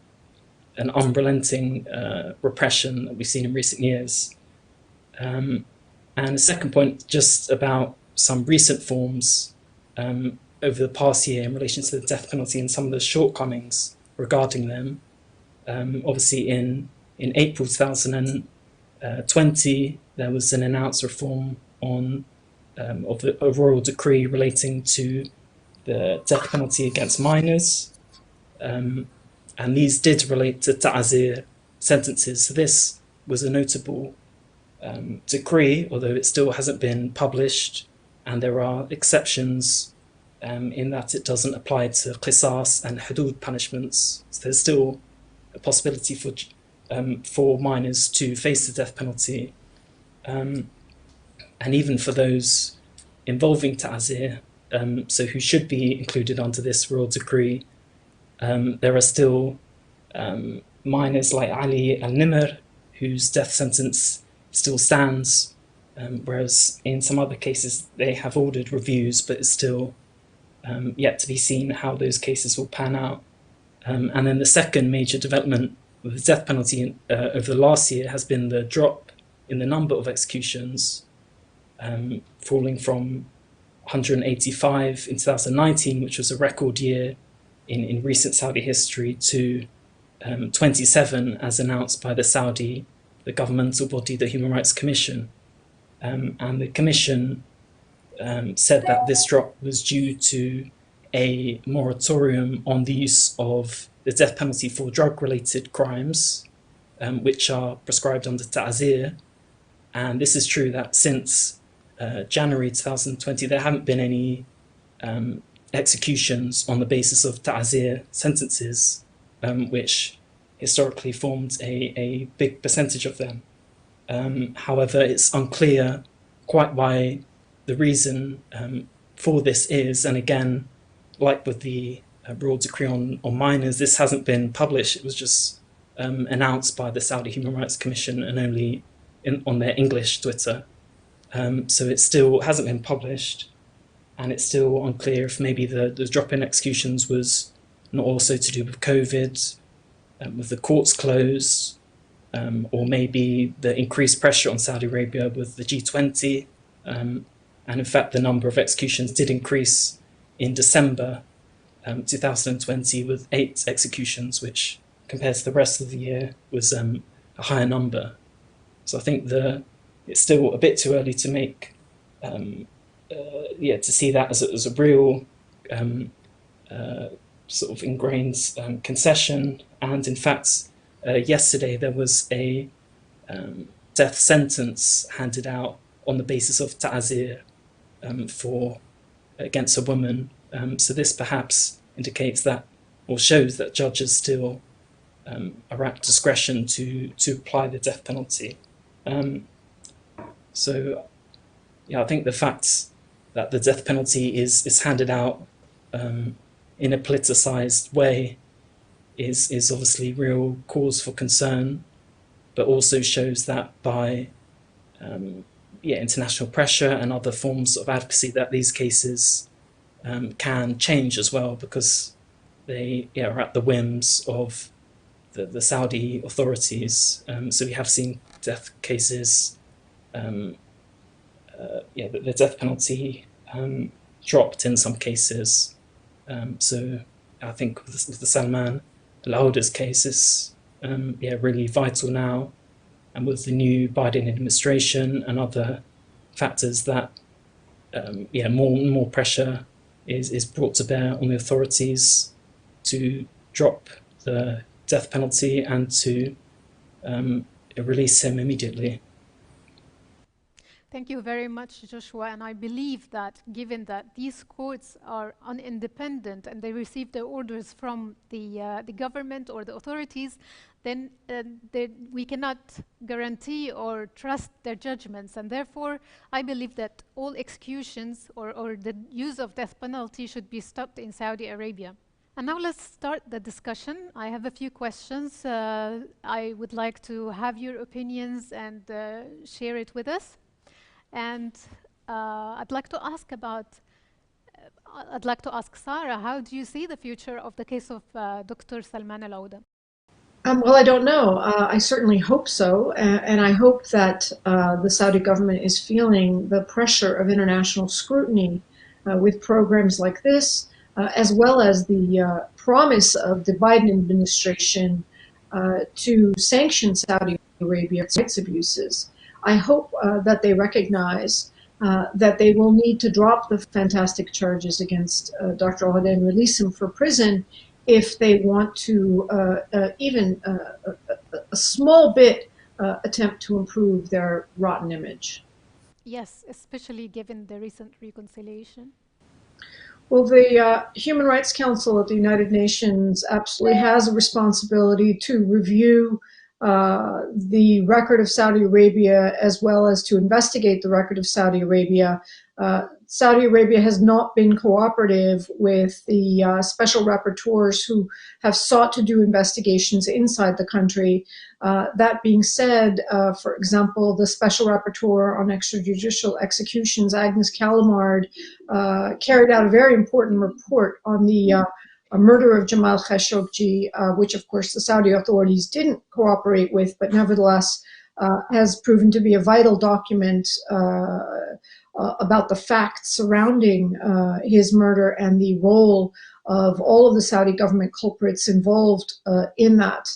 an unrelenting repression that we've seen in recent years. And the second point, just about some recent forms over the past year in relation to the death penalty and some of the shortcomings regarding them. Obviously, in April 2020, there was an announced reform of a royal decree relating to the death penalty against minors. And these did relate to ta'zir sentences. So this was a notable decree, although it still hasn't been published, and there are exceptions in that it doesn't apply to qisas and hudud punishments. So there's still a possibility for minors to face the death penalty. And even for those involving ta'zir, so who should be included under this royal decree, there are still minors like Ali al-Nimr, whose death sentence still stands, whereas in some other cases they have ordered reviews, but it's still yet to be seen how those cases will pan out. And then the second major development with the death penalty over the last year has been the drop in the number of executions, falling from 185 in 2019, which was a record year in recent Saudi history, to 27 as announced by the governmental body, the Human Rights Commission. And the Commission said that this drop was due to a moratorium on the use of the death penalty for drug-related crimes, which are prescribed under ta'zir. And this is true that since January 2020, there haven't been any executions on the basis of ta'zir sentences, which historically formed a big percentage of them. However, it's unclear quite why the reason for this is, and again, like with the royal decree on minors, this hasn't been published. It was just announced by the Saudi Human Rights Commission and only on their English Twitter. So it still hasn't been published, and it's still unclear if maybe the drop in executions was not also to do with COVID, with the courts closed, or maybe the increased pressure on Saudi Arabia with the G20. And in fact, the number of executions did increase in December 2020 with 8 executions, which compared to the rest of the year was a higher number. So I think it's still a bit too early to make, to see that as a real sort of ingrained concession. And in fact, yesterday there was a death sentence handed out on the basis of ta'zir against a woman. So this perhaps indicates that, or shows that judges still are at discretion to apply the death penalty. So yeah, I think the fact that the death penalty is handed out in a politicized way is obviously real cause for concern, but also shows that by international pressure and other forms of advocacy that these cases can change as well, because they are at the whims of the Saudi authorities. So we have seen death cases, the death penalty dropped in some cases. So I think with the Salman al-Auda's case is really vital now, and with the new Biden administration and other factors that more pressure is brought to bear on the authorities to drop the death penalty and to release him immediately. Thank you very much, Joshua. And I believe that given that these courts are independent and they receive their orders from the government or the authorities, then we cannot guarantee or trust their judgments. And therefore, I believe that all executions or the use of death penalty should be stopped in Saudi Arabia. And now let's start the discussion. I have a few questions. I would like to have your opinions and share it with us. And I'd like to ask Sarah, how do you see the future of the case of Dr. Salman al-Auda? Well, I don't know. I certainly hope so. And I hope that the Saudi government is feeling the pressure of international scrutiny with programs like this, as well as the promise of the Biden administration to sanction Saudi Arabia for rights abuses. I hope that they recognize that they will need to drop the fantastic charges against Dr. Auda and release him from prison if they want to even a small bit attempt to improve their rotten image. Yes, especially given the recent reconciliation. Well, the Human Rights Council of the United Nations absolutely has a responsibility to review the record of Saudi Arabia, as well as to investigate the record of Saudi Arabia. Saudi Arabia has not been cooperative with the special rapporteurs who have sought to do investigations inside the country. That being said, for example, the special rapporteur on extrajudicial executions, Agnes Callamard, carried out a very important report on the murder of Jamal Khashoggi, which of course the Saudi authorities didn't cooperate with, but nevertheless has proven to be a vital document about the facts surrounding his murder and the role of all of the Saudi government culprits involved in that.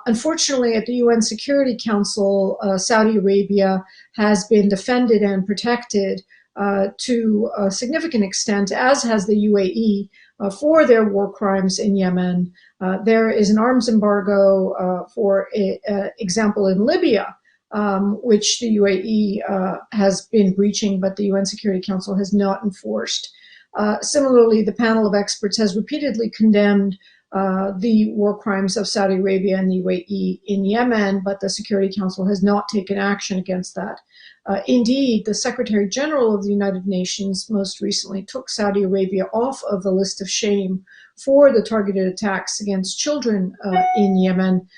Unfortunately, at the UN Security Council, Saudi Arabia has been defended and protected to a significant extent, as has the UAE, for their war crimes in Yemen. There is an arms embargo, for example, in Libya, which the UAE has been breaching, but the UN Security Council has not enforced. Similarly, the panel of experts has repeatedly condemned the war crimes of Saudi Arabia and the UAE in Yemen, but the Security Council has not taken action against that. Indeed, the Secretary General of the United Nations most recently took Saudi Arabia off of the list of shame for the targeted attacks against children in Yemen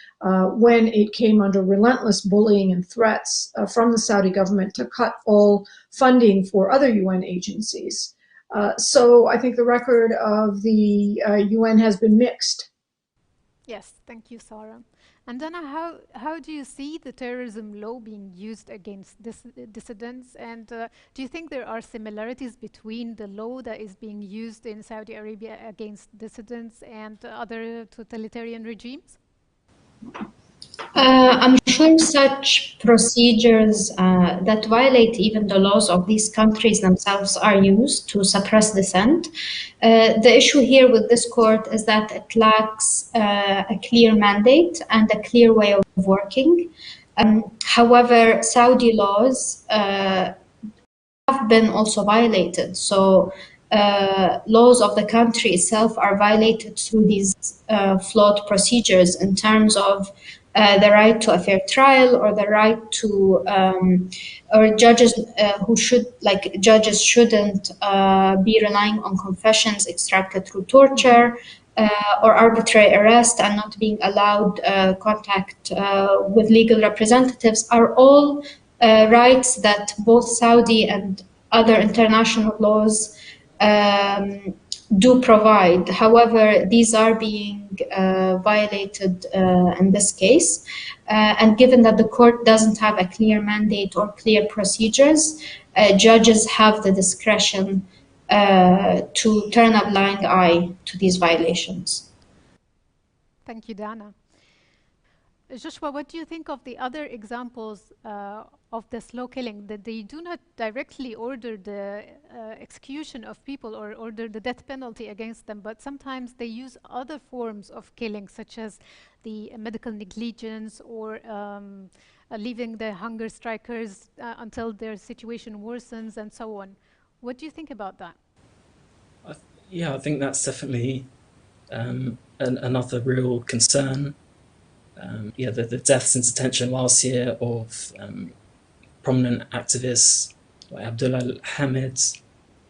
when it came under relentless bullying and threats from the Saudi government to cut all funding for other UN agencies. So I think the record of the UN has been mixed. Yes, thank you, Sarah. And Dana, how do you see the terrorism law being used against dissidents? And do you think there are similarities between the law that is being used in Saudi Arabia against dissidents and other totalitarian regimes? I'm sure such procedures that violate even the laws of these countries themselves are used to suppress dissent. The issue here with this court is that it lacks a clear mandate and a clear way of working. However, Saudi laws have been also violated. So laws of the country itself are violated through these flawed procedures in terms of the right to a fair trial, or the right to, or judges judges shouldn't be relying on confessions extracted through torture, or arbitrary arrest, and not being allowed contact with legal representatives, are all rights that both Saudi and other international laws do provide. However, these are being violated in this case. And given that the court doesn't have a clear mandate or clear procedures, judges have the discretion to turn a blind eye to these violations. Thank you, Dana. Joshua, what do you think of the other examples of the slow killing, that they do not directly order the execution of people or order the death penalty against them, but sometimes they use other forms of killing, such as the medical negligence, or leaving the hunger strikers until their situation worsens, and so on. What do you think about that? Yeah, I think that's definitely another real concern. The deaths in detention last year of prominent activists like Abdullah Hamid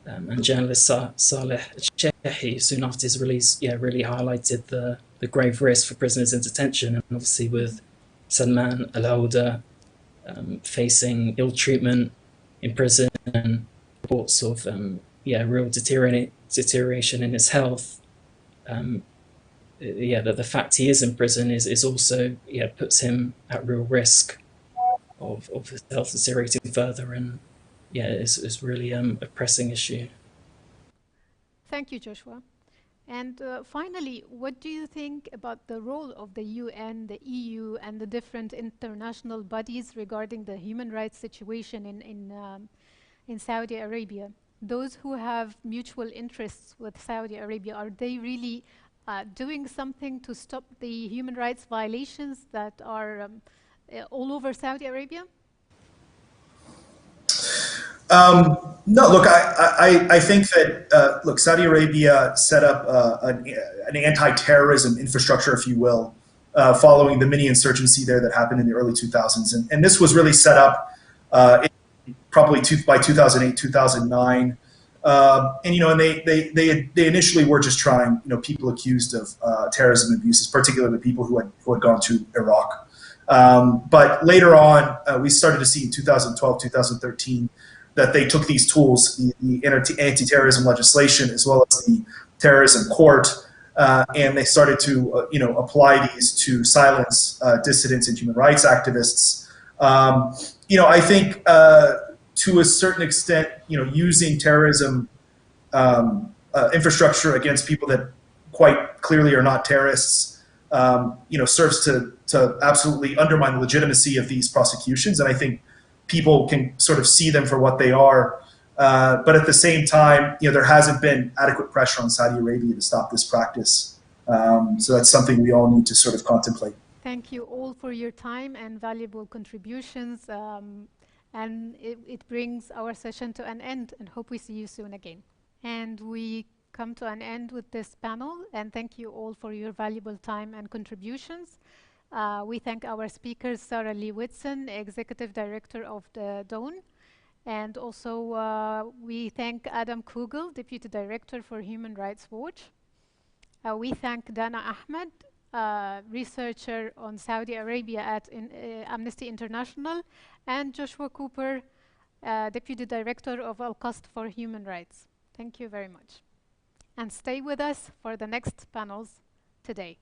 and journalist Saleh Shehi soon after his release, really highlighted the grave risk for prisoners in detention. And obviously with Salman al-Auda facing ill treatment in prison and reports of real deterioration in his health. The fact he is in prison is also puts him at real risk of his health deteriorating further, and it's really a pressing issue. Thank you, Joshua. And finally, what do you think about the role of the UN, the EU, and the different international bodies regarding the human rights situation in Saudi Arabia? Those who have mutual interests with Saudi Arabia, are they really doing something to stop the human rights violations that are all over Saudi Arabia? No, look, I think that, Saudi Arabia set up an anti-terrorism infrastructure, if you will, following the mini-insurgency there that happened in the early 2000s. And this was really set up probably by 2008, 2009. And they initially were just trying, people accused of terrorism abuses, particularly people who had gone to Iraq. But later on, we started to see in 2012, 2013, that they took these tools, the anti-terrorism legislation as well as the terrorism court, and they started to apply these to silence dissidents and human rights activists. I think to a certain extent, using terrorism infrastructure against people that quite clearly are not terrorists, serves to absolutely undermine the legitimacy of these prosecutions. And I think people can sort of see them for what they are. But at the same time, there hasn't been adequate pressure on Saudi Arabia to stop this practice. So that's something we all need to sort of contemplate. Thank you all for your time and valuable contributions. And it brings our session to an end, and hope we see you soon again. And we come to an end with this panel, and thank you all for your valuable time and contributions. We thank our speakers, Sarah Lee Whitson, Executive Director of the DONE, and also we thank Adam Kugel, Deputy Director for Human Rights Watch. We thank Dana Ahmed, researcher on Saudi Arabia at Amnesty International, and Joshua Cooper, Deputy Director of Al-Qasd for Human Rights. Thank you very much. And stay with us for the next panels today.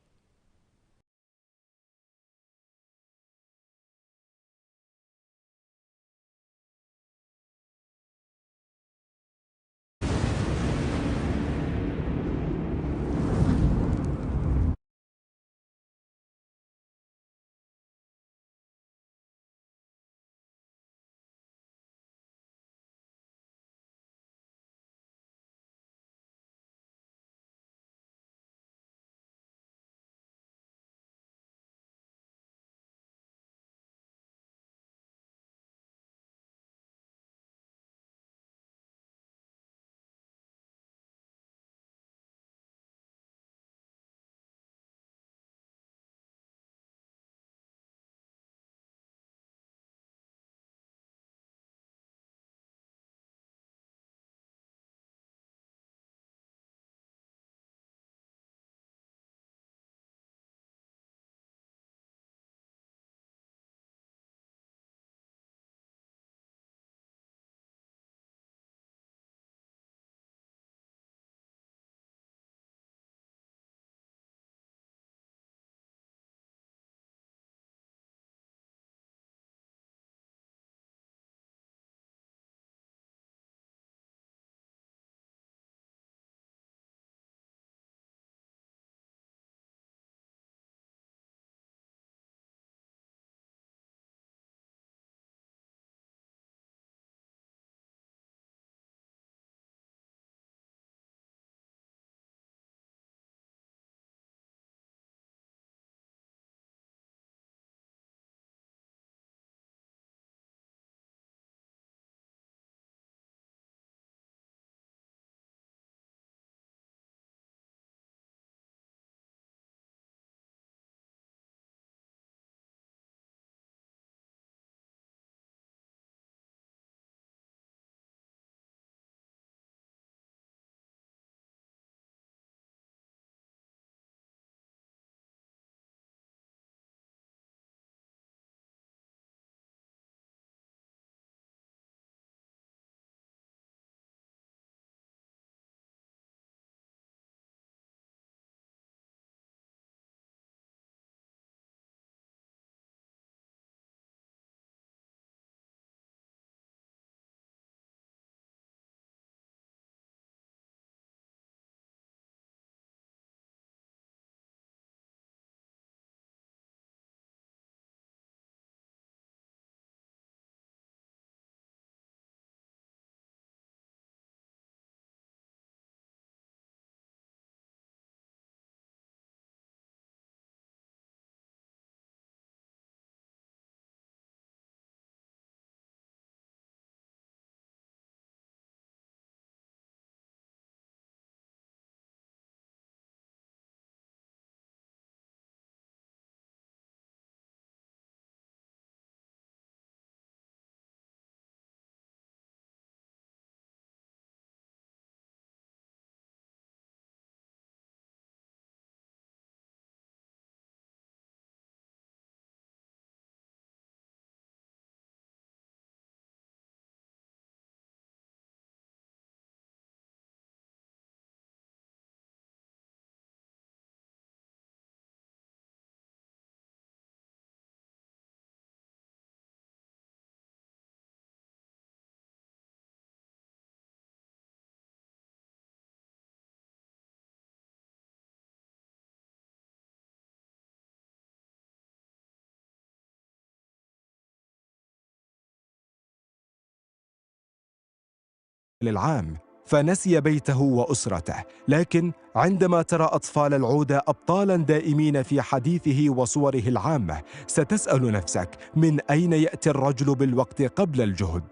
العام، فنسي بيته وأسرته. لكن عندما ترى أطفال العودة أبطالاً دائمين في حديثه وصوره العامة، ستسأل نفسك: من أين يأتي الرجل بالوقت قبل الجهد؟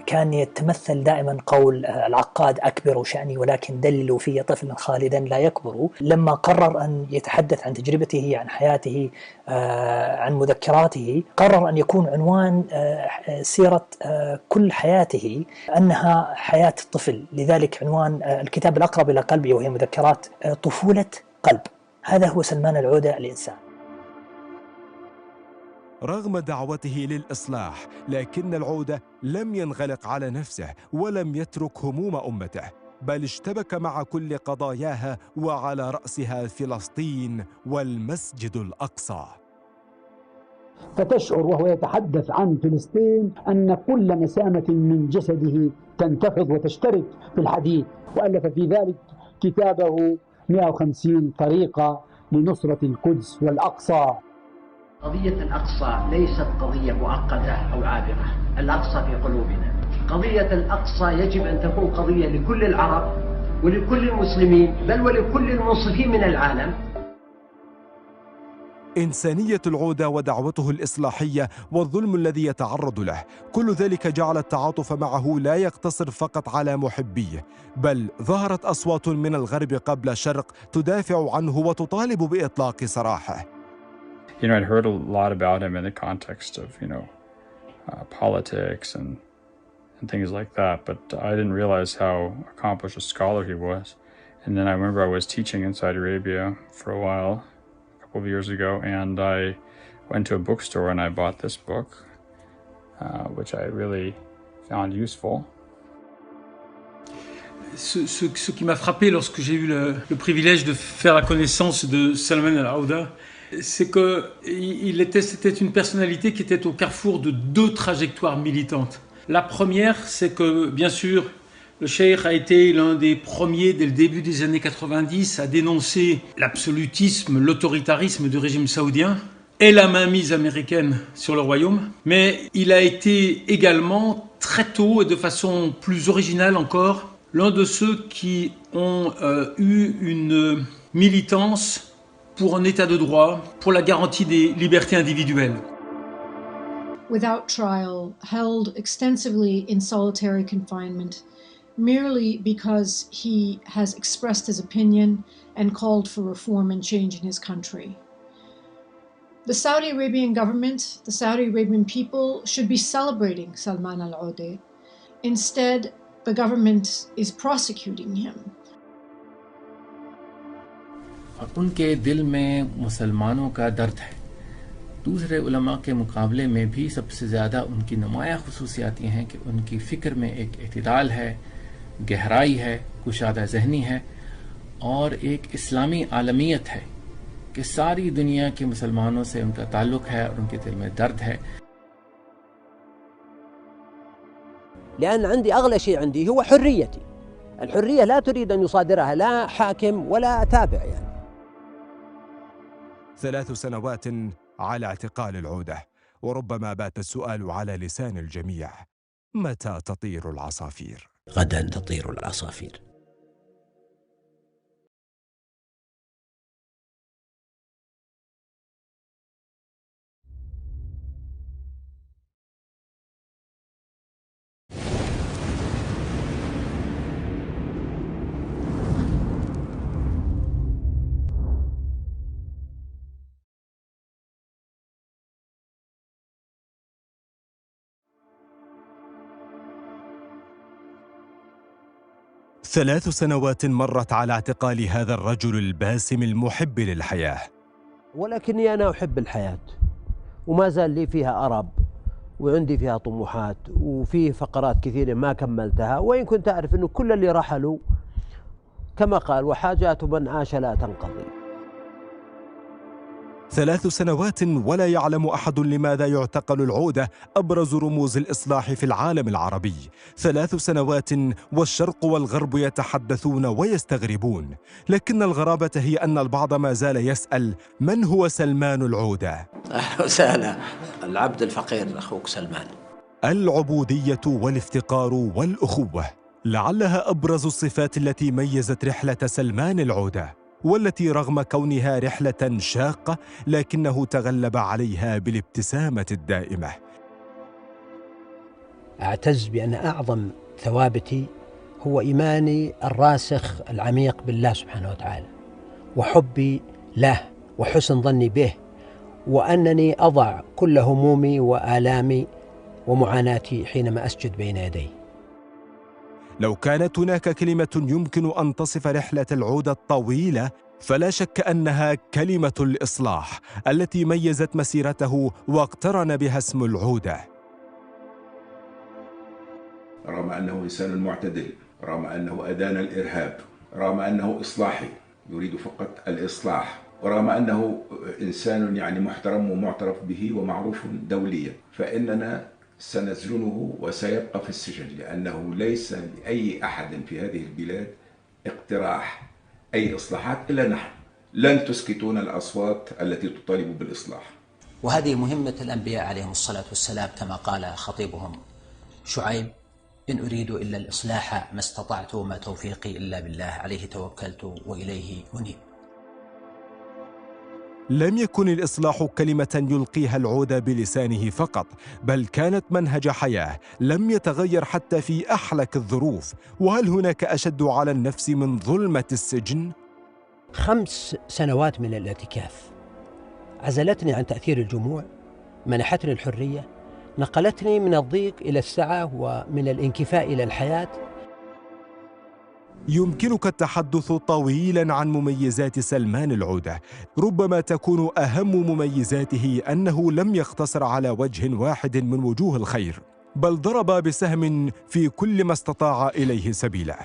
كان يتمثل دائما قول العقاد أكبر شأني ولكن دللوا في طفل خالدا لا يكبر. لما قرر أن يتحدث عن تجربته، عن حياته، عن مذكراته، قرر أن يكون عنوان سيرة كل حياته أنها حياة الطفل. لذلك عنوان الكتاب الأقرب إلى قلبي وهي مذكرات طفولة قلب. هذا هو سلمان العودة الإنسان. رغم دعوته للإصلاح، لكن العودة لم ينغلق على نفسه ولم يترك هموم أمته، بل اشتبك مع كل قضاياها، وعلى رأسها فلسطين والمسجد الأقصى. فتشعر وهو يتحدث عن فلسطين أن كل مسامة من جسده تنتفض وتشترك في الحديث، وألف في ذلك كتابه 150 طريقة لنصرة القدس والأقصى. قضية الأقصى ليست قضية مؤقتة أو عابرة، الأقصى في قلوبنا. قضية الأقصى يجب أن تكون قضية لكل العرب ولكل المسلمين، بل ولكل المنصفين من العالم. إنسانية العودة ودعوته الإصلاحية والظلم الذي يتعرض له، كل ذلك جعل التعاطف معه لا يقتصر فقط على محبيه، بل ظهرت أصوات من الغرب قبل الشرق تدافع عنه وتطالب بإطلاق سراحه. I'd heard a lot about him in the context of, politics and things like that, but I didn't realize how accomplished a scholar he was. And then I remember I was teaching in Saudi Arabia for a while, a couple of years ago, and I went to a bookstore and I bought this book, which I really found useful. Ce qui m'a frappé lorsque j'ai eu le privilège de faire la connaissance de Salman al-Auda, c'est que c'était une personnalité qui était au carrefour de deux trajectoires militantes. La première, c'est que, bien sûr, le cheikh a été l'un des premiers, dès le début des années 90, à dénoncer l'absolutisme, l'autoritarisme du régime saoudien et la mainmise américaine sur le royaume. Mais il a été également, très tôt et de façon plus originale encore, l'un de ceux qui ont eu une militance pour un état de droit, pour la garantie des libertés individuelles. Without trial, held extensively in solitary confinement, merely because he has expressed his opinion and called for reform and change in his country. The Saudi Arabian government, the Saudi Arabian people should be celebrating Salman al-Auda. Instead, the government is prosecuting him. उनके दिल में मुसलमानों का दर्द है। दूसरे उलमा के मुकाबले में भी सबसे ज़्यादा उनकी नुमाया खुसूसियात ये हैं कि उनकी फ़िक्र में एक इत्तिदाल है, गहराई है, कुशादा ज़हनी है और एक इस्लामी आलमियत है कि सारी दुनिया के मुसलमानों से उनका ताल्लुक़ है और उनके दिल में दर्द है। لأن عندي أغلى شيء عندي هو حريتي. الحرية لا تريد أن يصادرها لا حاكم ولا تابع. 3 سنوات على اعتقال العودة، وربما بات السؤال على لسان الجميع: متى تطير العصافير؟ غدا تطير العصافير. ثلاث سنوات مرت على اعتقال هذا الرجل الباسم المحب للحياة. ولكني أنا أحب الحياة وما زال لي فيها أرب وعندي فيها طموحات وفيه فقرات كثيرة ما كملتها، وإن كنت أعرف أنه كل اللي رحلوا كما قال وحاجات من عاش لا تنقضي. 3 سنوات ولا يعلم أحد لماذا يعتقل العودة، أبرز رموز الإصلاح في العالم العربي. 3 سنوات والشرق والغرب يتحدثون ويستغربون، لكن الغرابة هي أن البعض ما زال يسأل: من هو سلمان العودة؟ أهلا وسهلا، العبد الفقير أخوك سلمان. العبودية والافتقار والأخوة، لعلها أبرز الصفات التي ميزت رحلة سلمان العودة، والتي رغم كونها رحلة شاقة لكنه تغلب عليها بالابتسامة الدائمة. أعتز بأن أعظم ثوابتي هو إيماني الراسخ العميق بالله سبحانه وتعالى، وحبي له وحسن ظني به، وأنني أضع كل همومي وآلامي ومعاناتي حينما أسجد بين يديه. لو كانت هناك كلمة يمكن أن تصف رحلة العودة الطويلة فلا شك أنها كلمة الإصلاح التي ميزت مسيرته واقترن بها اسم العودة. رغم أنه إنسان معتدل، رغم أنه أدان الإرهاب، رغم أنه إصلاحي يريد فقط الإصلاح، ورغم أنه إنسان يعني محترم ومعترف به ومعروف دوليا، فإننا سنسجنه وسيبقى في السجن، لأنه ليس لأي أحد في هذه البلاد اقتراح أي إصلاحات إلا نحن. لن تسكتون الأصوات التي تطالب بالإصلاح. وهذه مهمة الأنبياء عليهم الصلاة والسلام، كما قال خطيبهم شعيب: إن أريد إلا الإصلاح ما استطعت وما توفيقي إلا بالله عليه توكلت وإليه أنيب. لم يكن الإصلاح كلمة يلقيها العودة بلسانه فقط، بل كانت منهج حياة لم يتغير حتى في أحلك الظروف. وهل هناك أشد على النفس من ظلمة السجن؟ 5 سنوات من الاعتكاف عزلتني عن تأثير الجموع، منحتني الحرية، نقلتني من الضيق إلى السعة ومن الانكفاء إلى الحياة. يمكنك التحدث طويلا عن مميزات سلمان العودة، ربما تكون أهم مميزاته أنه لم يقتصر على وجه واحد من وجوه الخير، بل ضرب بسهم في كل ما استطاع إليه سبيلا.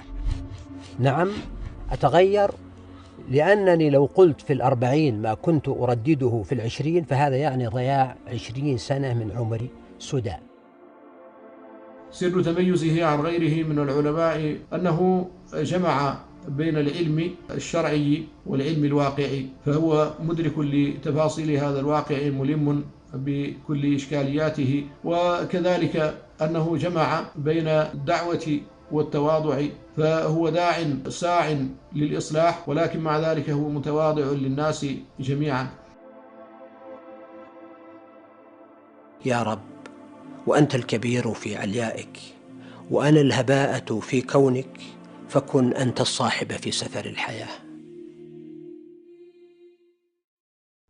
نعم أتغير، لأنني لو قلت في 40 ما كنت أردده في 20 فهذا يعني ضياع 20 سنة من عمري سدى. سر تميزه عن غيره من العلماء أنه جمع بين العلم الشرعي والعلم الواقعي، فهو مدرك لتفاصيل هذا الواقع، ملم بكل إشكالياته، وكذلك أنه جمع بين الدعوة والتواضع، فهو داع ساع للإصلاح، ولكن مع ذلك هو متواضع للناس جميعا. يا رب، وأنت الكبير في عليائك، وأنا الهباءة في كونك، فكن أنت الصاحب في سفر الحياة.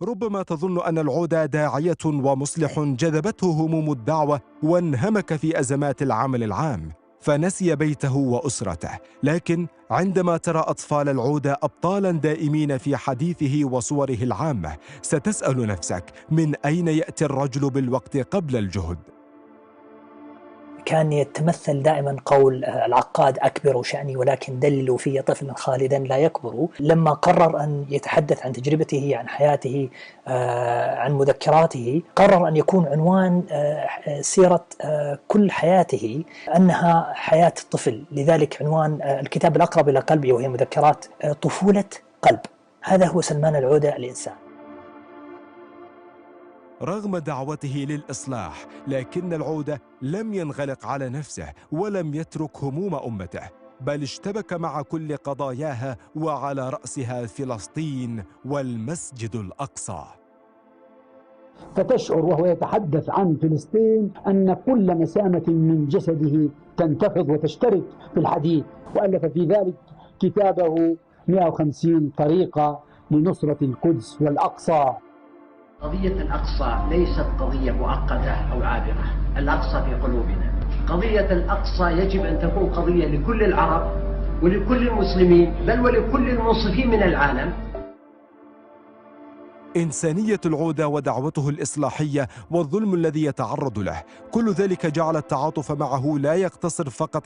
ربما تظن أن العودة داعية ومصلح جذبته هموم الدعوة وانهمك في أزمات العمل العام فنسي بيته وأسرته، لكن عندما ترى أطفال العودة أبطالا دائمين في حديثه وصوره العامة ستسأل نفسك: من أين يأتي الرجل بالوقت قبل الجهد؟ كان يتمثل دائما قول العقاد: أكبروا شأني ولكن دللوا في طفلا خالدا لا يكبر. لما قرر أن يتحدث عن تجربته، عن حياته، عن مذكراته، قرر أن يكون عنوان سيرة كل حياته أنها حياة الطفل، لذلك عنوان الكتاب الأقرب إلى قلبي وهي مذكرات طفولة قلب. هذا هو سلمان العودة الإنسان. رغم دعوته للإصلاح لكن العودة لم ينغلق على نفسه ولم يترك هموم أمته، بل اشتبك مع كل قضاياها، وعلى رأسها فلسطين والمسجد الأقصى. فتشعر وهو يتحدث عن فلسطين أن كل مسامة من جسده تنتفض وتشترك في الحديث، وألف في ذلك كتابه 150 طريقة لنصرة القدس والأقصى. قضية الأقصى ليست قضية مؤقتة أو عابرة، الأقصى في قلوبنا. قضية الأقصى يجب أن تكون قضية لكل العرب ولكل المسلمين، بل ولكل المنصفين من العالم. إنسانية العودة ودعوته الإصلاحية والظلم الذي يتعرض له، كل ذلك جعل التعاطف معه لا يقتصر فقط